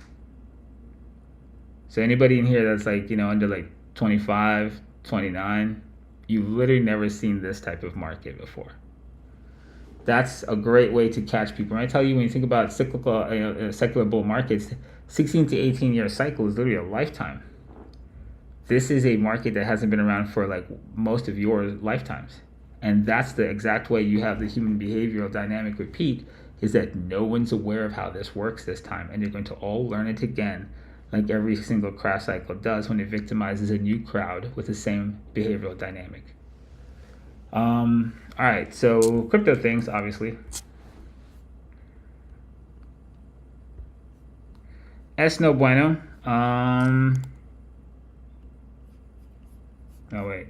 So anybody in here that's like, under like 25, 29, you've literally never seen this type of market before. That's a great way to catch people. And I tell you, when you think about cyclical, secular bull markets, 16 to 18 year cycle is literally a lifetime. This is a market that hasn't been around for like most of your lifetimes. And that's the exact way you have the human behavioral dynamic repeat, is that no one's aware of how this works this time. And you're going to all learn it again, like every single crash cycle does when it victimizes a new crowd with the same behavioral dynamic. All right, so crypto things, obviously. Es no bueno. Oh, wait.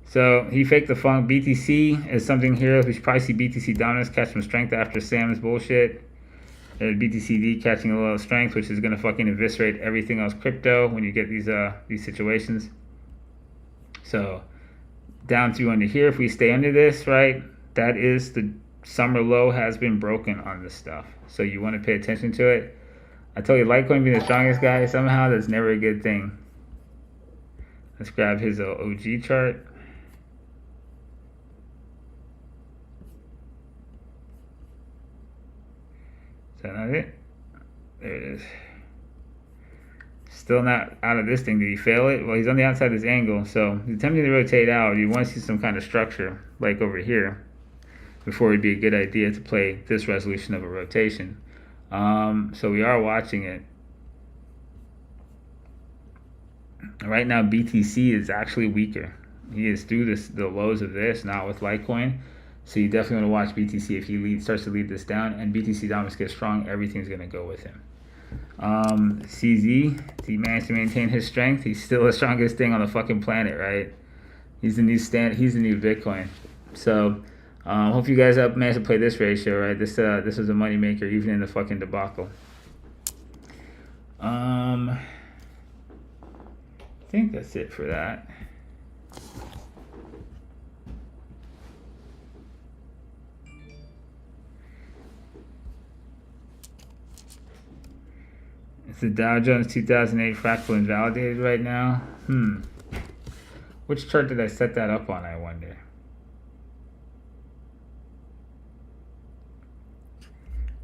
So he faked the funk. BTC is something here. We should probably see BTC dominance catch some strength after Sam's bullshit. BTCD catching a little strength, which is going to fucking eviscerate everything else crypto when you get these situations. So down through under here, if we stay under this, right, that is the summer low has been broken on this stuff. So you want to pay attention to it. I tell you, Litecoin being the strongest guy, somehow that's never a good thing. Let's grab his OG chart. Is that not it? There it is. Still not out of this thing. Did he fail it? Well, he's on the outside of this angle, so he's attempting to rotate out. You want to see some kind of structure, like over here, before it'd be a good idea to play this resolution of a rotation. So we are watching it. Right now, BTC is actually weaker. He is through the lows of this, not with Litecoin. So you definitely want to watch BTC. If he starts to lead this down and BTC dominance gets strong, everything's going to go with him. CZ, he managed to maintain his strength. He's still the strongest thing on the fucking planet, right? He's the new he's the new Bitcoin. So hope you guys have managed to play this ratio, right? This is a money maker even in the fucking debacle. I think that's it for that. It's the Dow Jones 2008 fractal invalidated right now. Which chart did I set that up on, I wonder?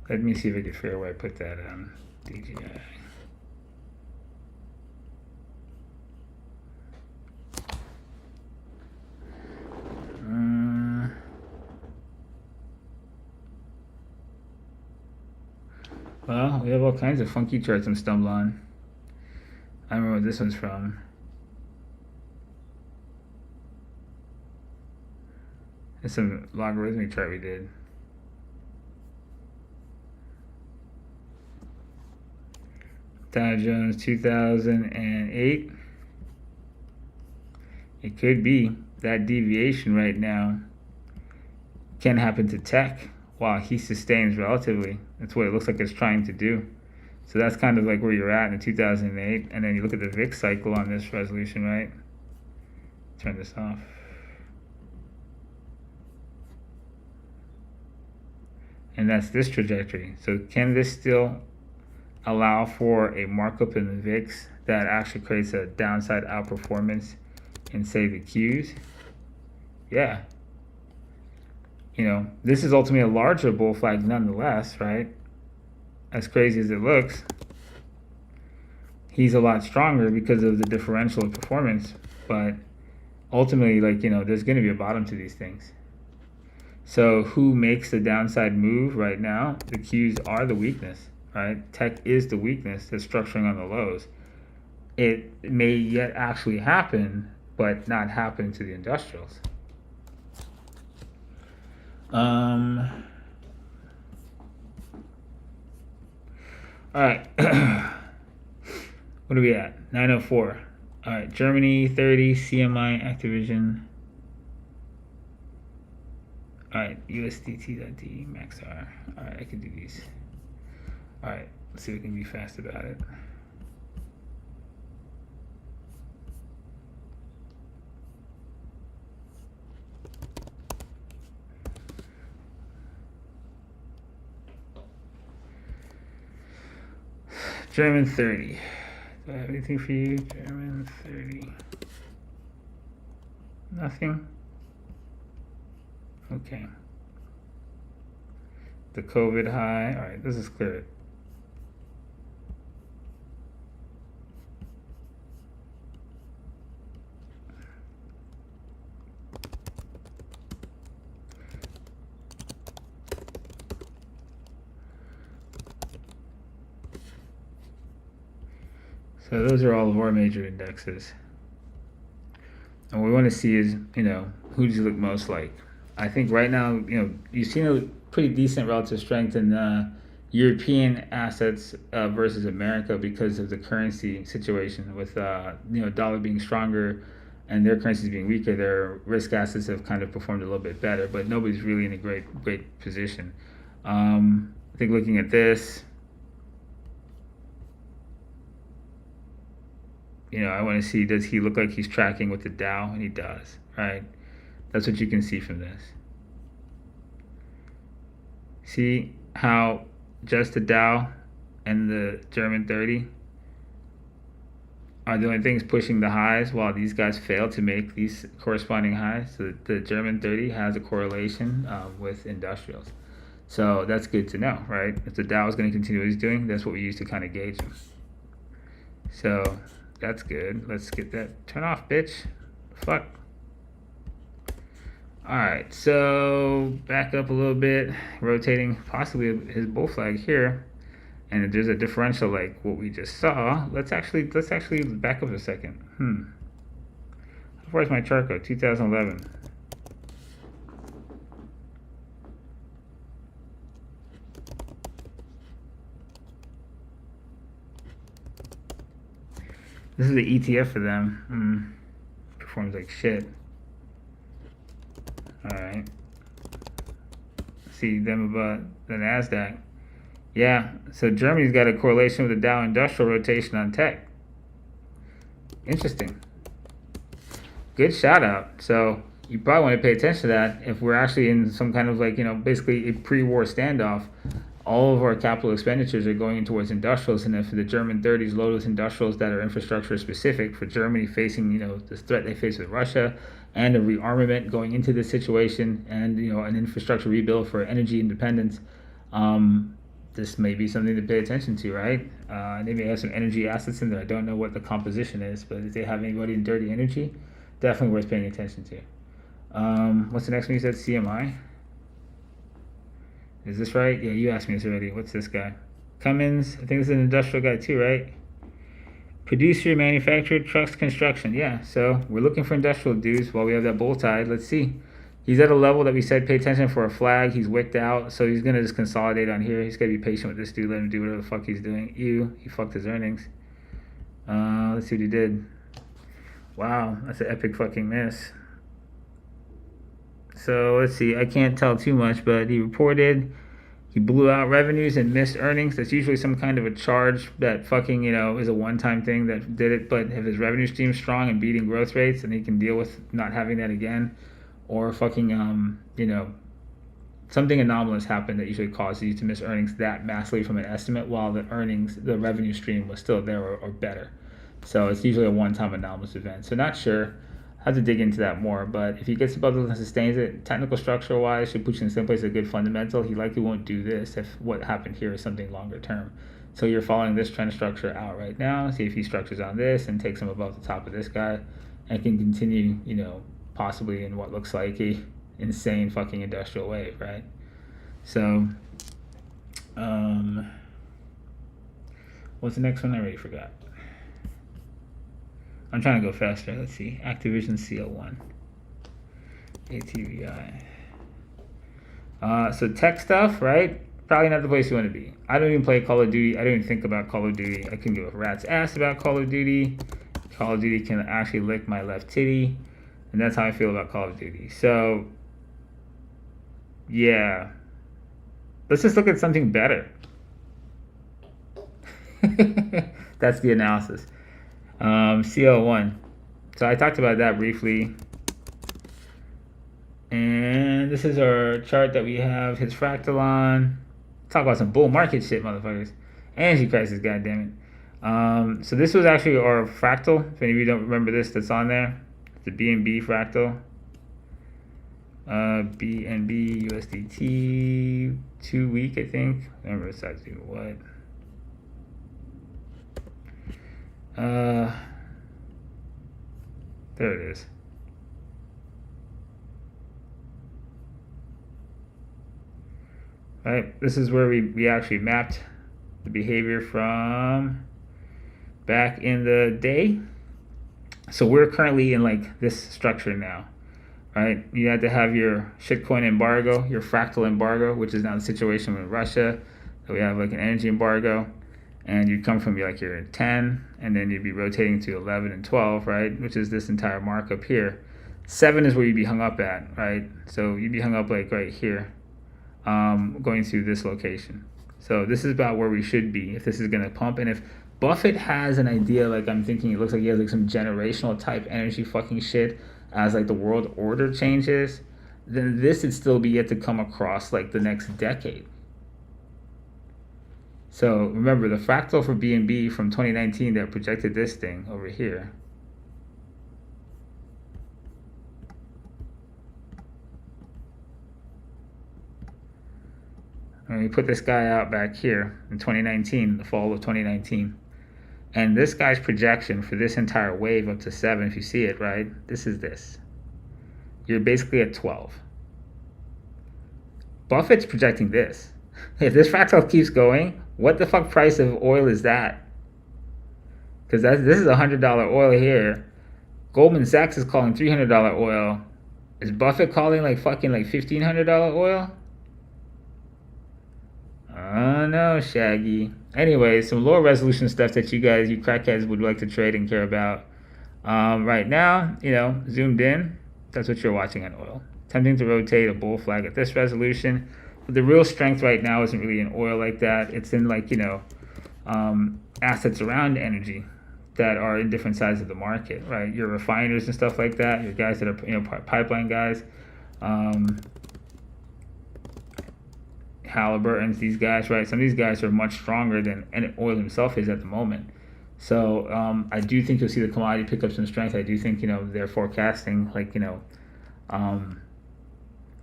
Let me see if I can figure out where I put that on DJI. Well, we have all kinds of funky charts I'm stumbling on. I don't remember what this one's from. It's a logarithmic chart we did. Dow Jones 2008. It could be that deviation right now can happen to tech while he sustains relatively. That's what it looks like it's trying to do. So that's kind of like where you're at in 2008. And then you look at the VIX cycle on this resolution, right? Turn this off. And that's this trajectory. So can this still allow for a markup in the VIX that actually creates a downside outperformance in, say, the Qs? Yeah. This is ultimately a larger bull flag nonetheless, right? As crazy as it looks, he's a lot stronger because of the differential of performance. But ultimately, there's going to be a bottom to these things. So who makes the downside move right now? The Qs are the weakness, right? Tech is the weakness that's structuring on the lows. It may yet actually happen, but not happen to the industrials. All right. What are we at? 904. All right. Germany 30, CMI, Activision. All right. USDT.D, MaxR. All right. I can do these. All right. Let's see if we can be fast about it. German 30. Do I have anything for you? German 30. Nothing? Okay. The COVID high. All right, this is clear. So those are all of our major indexes. And what we want to see is, who does he look most like? I think right now, you've seen a pretty decent relative strength in European assets versus America because of the currency situation with, dollar being stronger and their currencies being weaker. Their risk assets have kind of performed a little bit better, but nobody's really in a great position. I think looking at this, I want to see, does he look like he's tracking with the Dow? And he does, right? That's what you can see from this. See how just the Dow and the German 30 are the only things pushing the highs while these guys fail to make these corresponding highs. So the German 30 has a correlation with industrials. So that's good to know, right? If the Dow is going to continue what he's doing, that's what we use to kind of gauge him. So that's good. Let's get that. Turn off, bitch. Fuck. Alright, so back up a little bit, rotating possibly his bull flag here. And if there's a differential like what we just saw, let's actually back up a second. How far is my chart go? 2011. This is the ETF for them. Performs like shit. Alright. See them above the NASDAQ. Yeah, so Germany's got a correlation with the Dow Industrial rotation on tech. Interesting. Good shout out. So you probably want to pay attention to that if we're actually in some kind of basically a pre-war standoff. All of our capital expenditures are going towards industrials, and if the German 30s load with industrials that are infrastructure specific for Germany facing, this threat they face with Russia and a rearmament going into this situation and, an infrastructure rebuild for energy independence, this may be something to pay attention to, right? They may have some energy assets in there. I don't know what the composition is, but if they have anybody in dirty energy, definitely worth paying attention to. What's the next one you said? CMI? Is this right? Yeah, you asked me this already. What's this guy? Cummins. I think this is an industrial guy too, right? Producer, manufacturer, trucks, construction. Yeah, so we're looking for industrial dudes while we have that bull tide. Let's see. He's at a level that we said pay attention for a flag. He's wicked out, so he's going to just consolidate on here. He's got to be patient with this dude. Let him do whatever the fuck he's doing. Ew, he fucked his earnings. Let's see what he did. Wow, that's an epic fucking miss. So let's see, I can't tell too much, but he reported he blew out revenues and missed earnings. That's usually some kind of a charge that fucking, is a one-time thing that did it. But if his revenue stream's strong and beating growth rates, then he can deal with not having that again. Or fucking, something anomalous happened that usually causes you to miss earnings that massively from an estimate while the revenue stream was still there or better. So it's usually a one-time anomalous event. So not sure. I have to dig into that more, but if he gets above those and sustains it, technical structure wise, should put you in the same place, a good fundamental. He likely won't do this if what happened here is something longer term. So you're following this trend structure out right now. See if he structures on this and takes him above the top of this guy and can continue, possibly in what looks like a insane fucking industrial wave, right? So, what's the next one? I already forgot. I'm trying to go faster. Let's see. Activision CL1. ATVI. So tech stuff, right? Probably not the place you want to be. I don't even play Call of Duty. I don't even think about Call of Duty. I couldn't give a rat's ass about Call of Duty. Call of Duty can actually lick my left titty. And that's how I feel about Call of Duty. So, yeah. Let's just look at something better. That's the analysis. CL1. So I talked about that briefly. And this is our chart that we have his fractal on. Talk about some bull market shit, motherfuckers. Energy crisis, goddammit. So this was actually our fractal. If any of you don't remember this, that's on there. It's the BNB fractal. BNB USDT 2 week, I think. I don't remember exactly what. There it is. Right, this is where we actually mapped the behavior from back in the day. So we're currently in like this structure now, right? You had to have your shitcoin embargo, your fractal embargo, which is now the situation with Russia. So we have like an energy embargo, and you'd come from like your 10, and then you'd be rotating to 11 and 12, right? Which is this entire markup here. 7 is where you'd be hung up at, right? So you'd be hung up like right here, going through this location. So this is about where we should be if this is going to pump. And if Buffett has an idea, like I'm thinking, it looks like he has like some generational type energy fucking shit as like the world order changes, then this would still be yet to come across like the next decade. So remember the fractal for BNB from 2019 that projected this thing over here. And we put this guy out back here in 2019, the fall of 2019. And this guy's projection for this entire wave up to 7, if you see it, right? This is this. You're basically at 12. Buffett's projecting this. If this fractal keeps going, what the fuck price of oil is that? Because this is $100 oil here. Goldman Sachs is calling $300 oil. Is Buffett calling like fucking like $1,500 oil? Oh no, Shaggy. Anyway, some lower resolution stuff that you crackheads would like to trade and care about. Right now, zoomed in, that's what you're watching on oil. Attempting to rotate a bull flag at this resolution. But the real strength right now isn't really in oil like that. It's in like, assets around energy that are in different sides of the market, right? Your refiners and stuff like that, your guys that are, pipeline guys. Halliburton's, these guys, right? Some of these guys are much stronger than oil himself is at the moment. So I do think you'll see the commodity pick up some strength. I do think they're forecasting like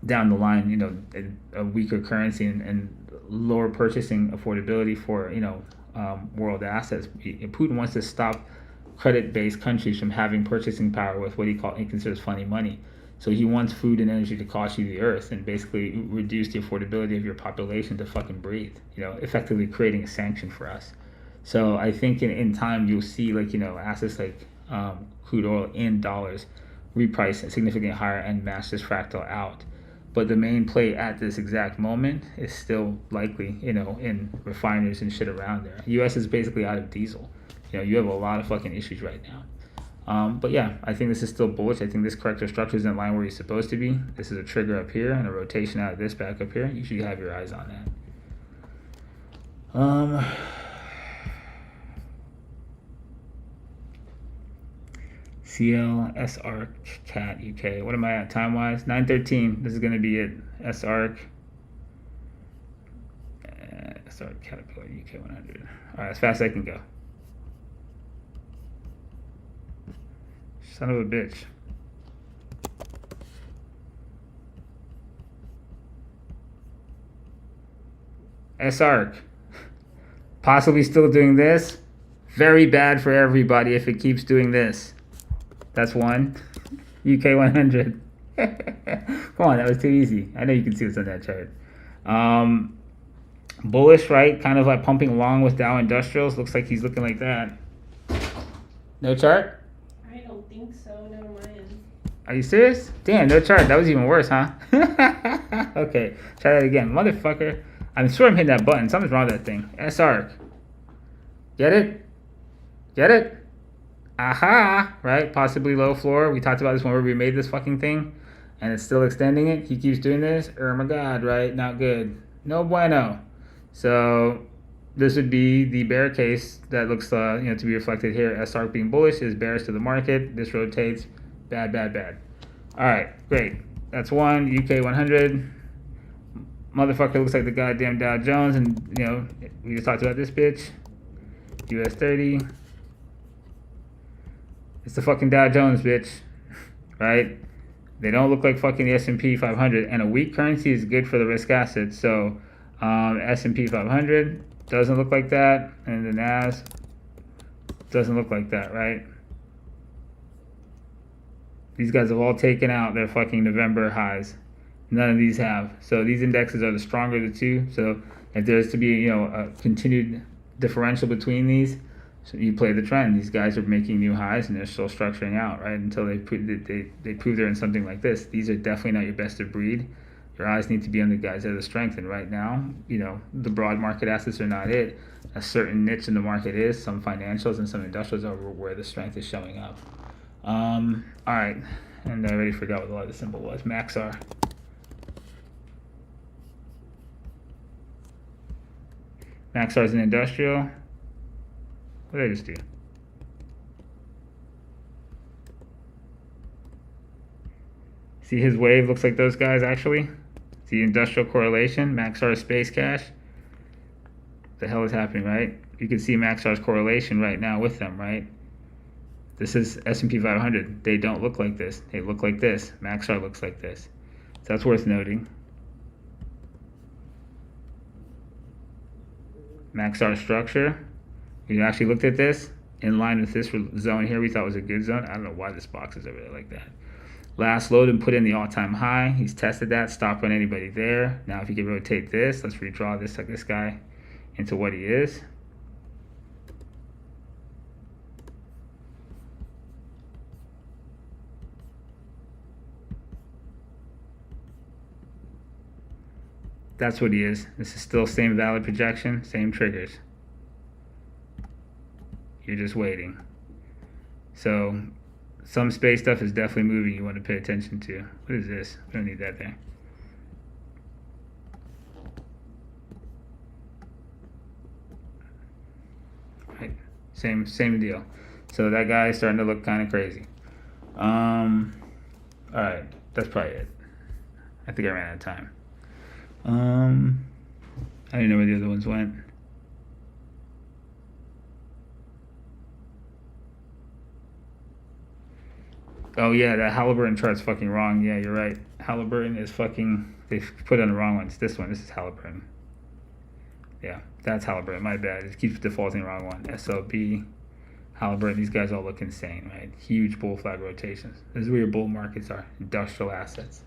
down the line a weaker currency and lower purchasing affordability for world assets. Putin wants to stop credit-based countries from having purchasing power with what he considers funny money. So he wants food and energy to cost you the earth and basically reduce the affordability of your population to fucking breathe, effectively creating a sanction for us. So I think in time you'll see assets like crude oil in dollars reprice significantly higher and mash this fractal out. But the main play at this exact moment is still likely, in refiners and shit around there. U.S. is basically out of diesel. You have a lot of fucking issues right now. But yeah, I think this is still bullish. I think this corrector structure is in line where you're supposed to be. This is a trigger up here and a rotation out of this back up here. You should have your eyes on that. CL, SARC, CAT, UK. What am I at time-wise? 9:13. This is going to be it. SARC. SARC, Caterpillar, UK 100. All right, as fast as I can go. Son of a bitch. SARC. Possibly still doing this. Very bad for everybody if it keeps doing this. That's one. UK 100. Come on, that was too easy. I know you can see what's on that chart. Bullish, right? Kind of like pumping along with Dow Industrials. Looks like he's looking like that. No chart? I don't think so. Never mind. Are you serious? Damn, no chart. That was even worse, huh? Okay, try that again. Motherfucker. I'm sure I'm hitting that button. Something's wrong with that thing. SARC. Get it? Get it? Aha! Right? Possibly low floor. We talked about this whenever we made this fucking thing. And it's still extending it. He keeps doing this. Oh my god, right? Not good. No bueno. So this would be the bear case that looks to be reflected here. SARC being bullish is bearish to the market. This rotates. Bad, bad, bad. Alright, great. That's one. UK 100. Motherfucker looks like the goddamn Dow Jones. And, we just talked about this bitch. US 30. It's the fucking Dow Jones, bitch. Right? They don't look like fucking the S&P 500. And a weak currency is good for the risk assets. So S&P 500 doesn't look like that. And the NAS doesn't look like that, right? These guys have all taken out their fucking November highs. None of these have. So these indexes are the stronger of the two. So if there's to be, you know, a continued differential between these, so you play the trend. These guys are making new highs and they're still structuring out, right? Until they prove they're in something like this. These are definitely not your best of breed. Your eyes need to be on the guys that are the strength. And right now, you know, the broad market assets are not it. A certain niche in the market is. Some financials and some industrials are where the strength is showing up. All right. And I already forgot what the other symbol was. Maxar. Maxar is an industrial. What did I just do? See, his wave looks like those guys actually. See industrial correlation. Maxar space cash. What the hell is happening, right? You can see Maxar's correlation right now with them, right? This is S&P 500. They don't look like this. They look like this. Maxar looks like this. So that's worth noting. Maxar structure. We actually looked at this in line with this zone here. We thought was a good zone. I don't know why this box is over there like that. Last load and put in the all-time high. He's tested that. Stop on anybody there. Now if you can rotate this, let's redraw this like this guy into what he is. That's what he is. This is still same valid projection, same triggers. You're just waiting. So some space stuff is definitely moving you want to pay attention to. What is this? We don't need that there. Right. Same deal. So that guy is starting to look kind of crazy. All right. That's probably it. I think I ran out of time. I didn't know where the other ones went. Oh yeah, that Halliburton chart's fucking wrong. Yeah, you're right. Halliburton is fucking, they put on the wrong ones. This is Halliburton. Yeah, that's Halliburton, my bad. It keeps defaulting the wrong one. SLB, Halliburton, these guys all look insane, right? Huge bull flag rotations. This is where your bull markets are, industrial assets.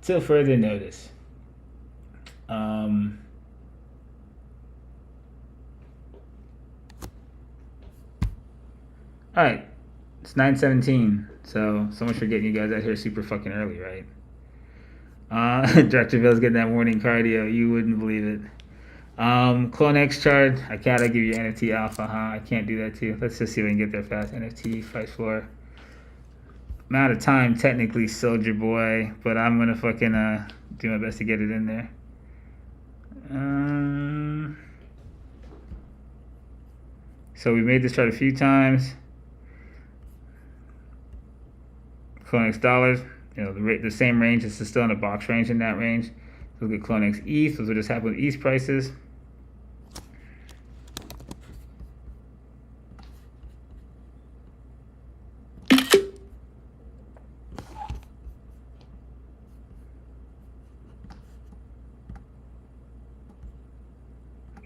Till further notice. All right, it's 9:17. So much for getting you guys out here super fucking early, right? Director Bill's getting that morning cardio. You wouldn't believe it. Clonex chart. I gotta give you NFT alpha, huh? I can't do that too. Let's just see if we can get there fast. NFT price floor. I'm out of time technically, soldier boy, but I'm gonna fucking do my best to get it in there. So we made this chart a few times. Clonex dollars, you know, the same range. This is still in a box range in that range. Look at Clonex.eth. Those will just happen with ETH prices.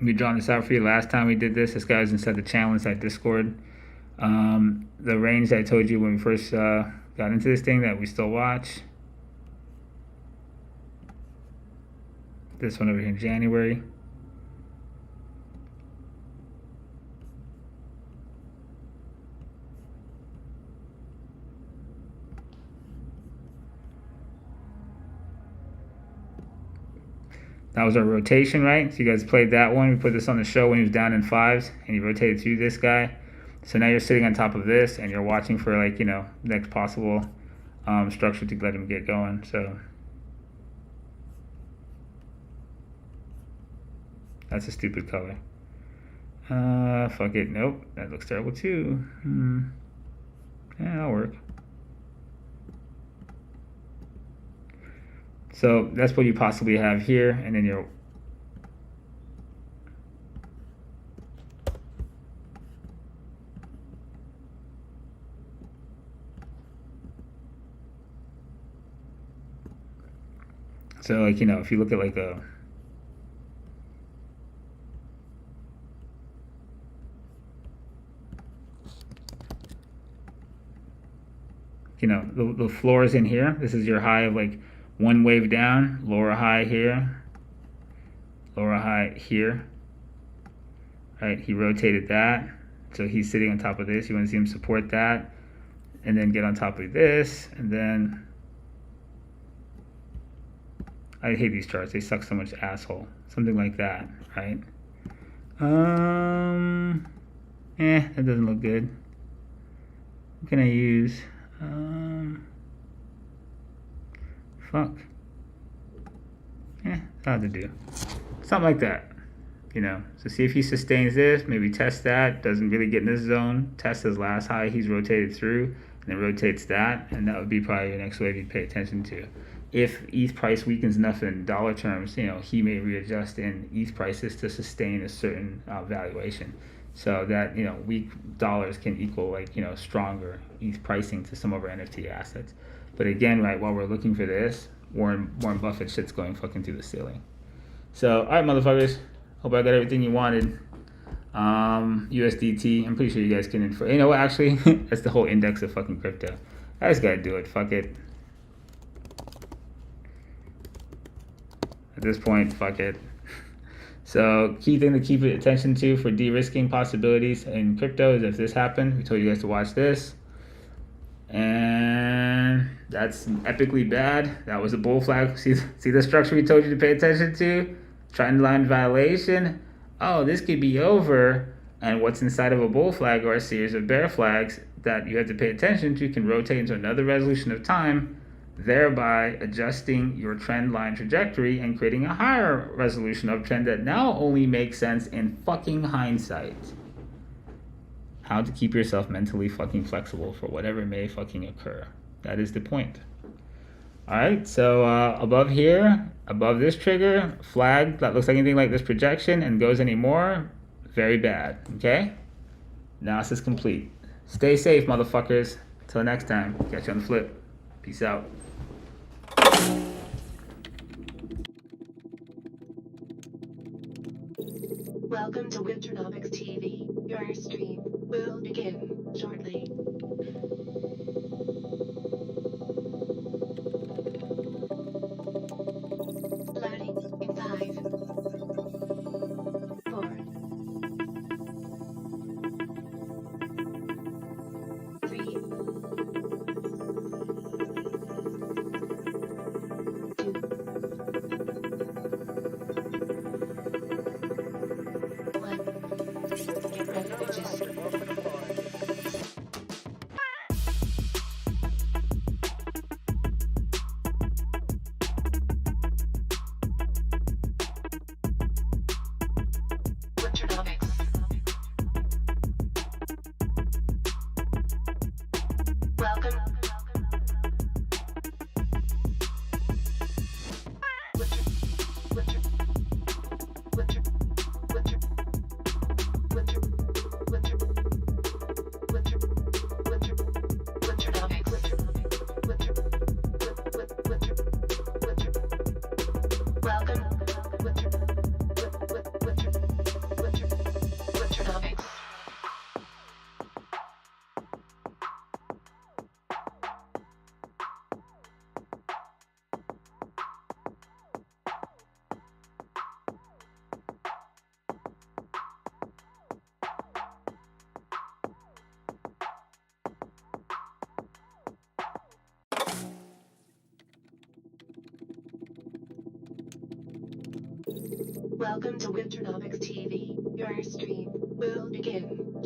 We drawn this out for you last time we did this. This guy was inside the channel, inside Discord. The range that I told you when we first got into this thing that we still watch. This one over here in January. That was our rotation, right? So you guys played that one. We put this on the show when he was down in fives, and he rotated to this guy. So now you're sitting on top of this, and you're watching for, like, you know, next possible structure to let him get going. So that's a stupid color. Fuck it. Nope. That looks terrible too. Yeah, that'll work. So that's what you possibly have here, and then you're So like, you know, if you look at like a you know, the floor is in here. This is your high of like one wave down, lower high here, lower high here. Right, he rotated that. So he's sitting on top of this. You want to see him support that and then get on top of this. And then I hate these charts. They suck so much asshole. Something like that, right? That doesn't look good. What can I use? Fuck. It's hard to do. Something like that. You know, so see if he sustains this, maybe test that, doesn't really get in this zone, test his last high he's rotated through, and then rotates that, and that would be probably your next wave you'd pay attention to. If ETH price weakens enough in dollar terms, you know, he may readjust in ETH prices to sustain a certain valuation. So that, you know, weak dollars can equal like, you know, stronger ETH pricing to some of our NFT assets. But again, right, while we're looking for this, Warren Buffett shit's going fucking through the ceiling. So, all right, motherfuckers. Hope I got everything you wanted. USDT, I'm pretty sure you guys can infer. You know what, actually, that's the whole index of fucking crypto. I just gotta do it. Fuck it. At this point, fuck it. So, key thing to keep attention to for de-risking possibilities in crypto is if this happened, we told you guys to watch this. And that's epically bad. That was a bull flag. See the structure we told you to pay attention to? Trend line violation. Oh, this could be over. And what's inside of a bull flag are a series of bear flags that you have to pay attention to, can rotate into another resolution of time, thereby adjusting your trend line trajectory and creating a higher resolution of trend that now only makes sense in fucking hindsight. How to keep yourself mentally fucking flexible for whatever may fucking occur. That is the point. Alright, so above here, above this trigger, flag that looks like anything like this projection and goes anymore, very bad, okay? Analysis complete. Stay safe, motherfuckers. Till next time, catch you on the flip. Peace out. Welcome to Winternomics TV. Your stream will begin shortly. Loading in 5, 4, 3, 2, 1. Get ready, bitches. Winternomics. Welcome. Welcome to Winternomics TV. Your stream will begin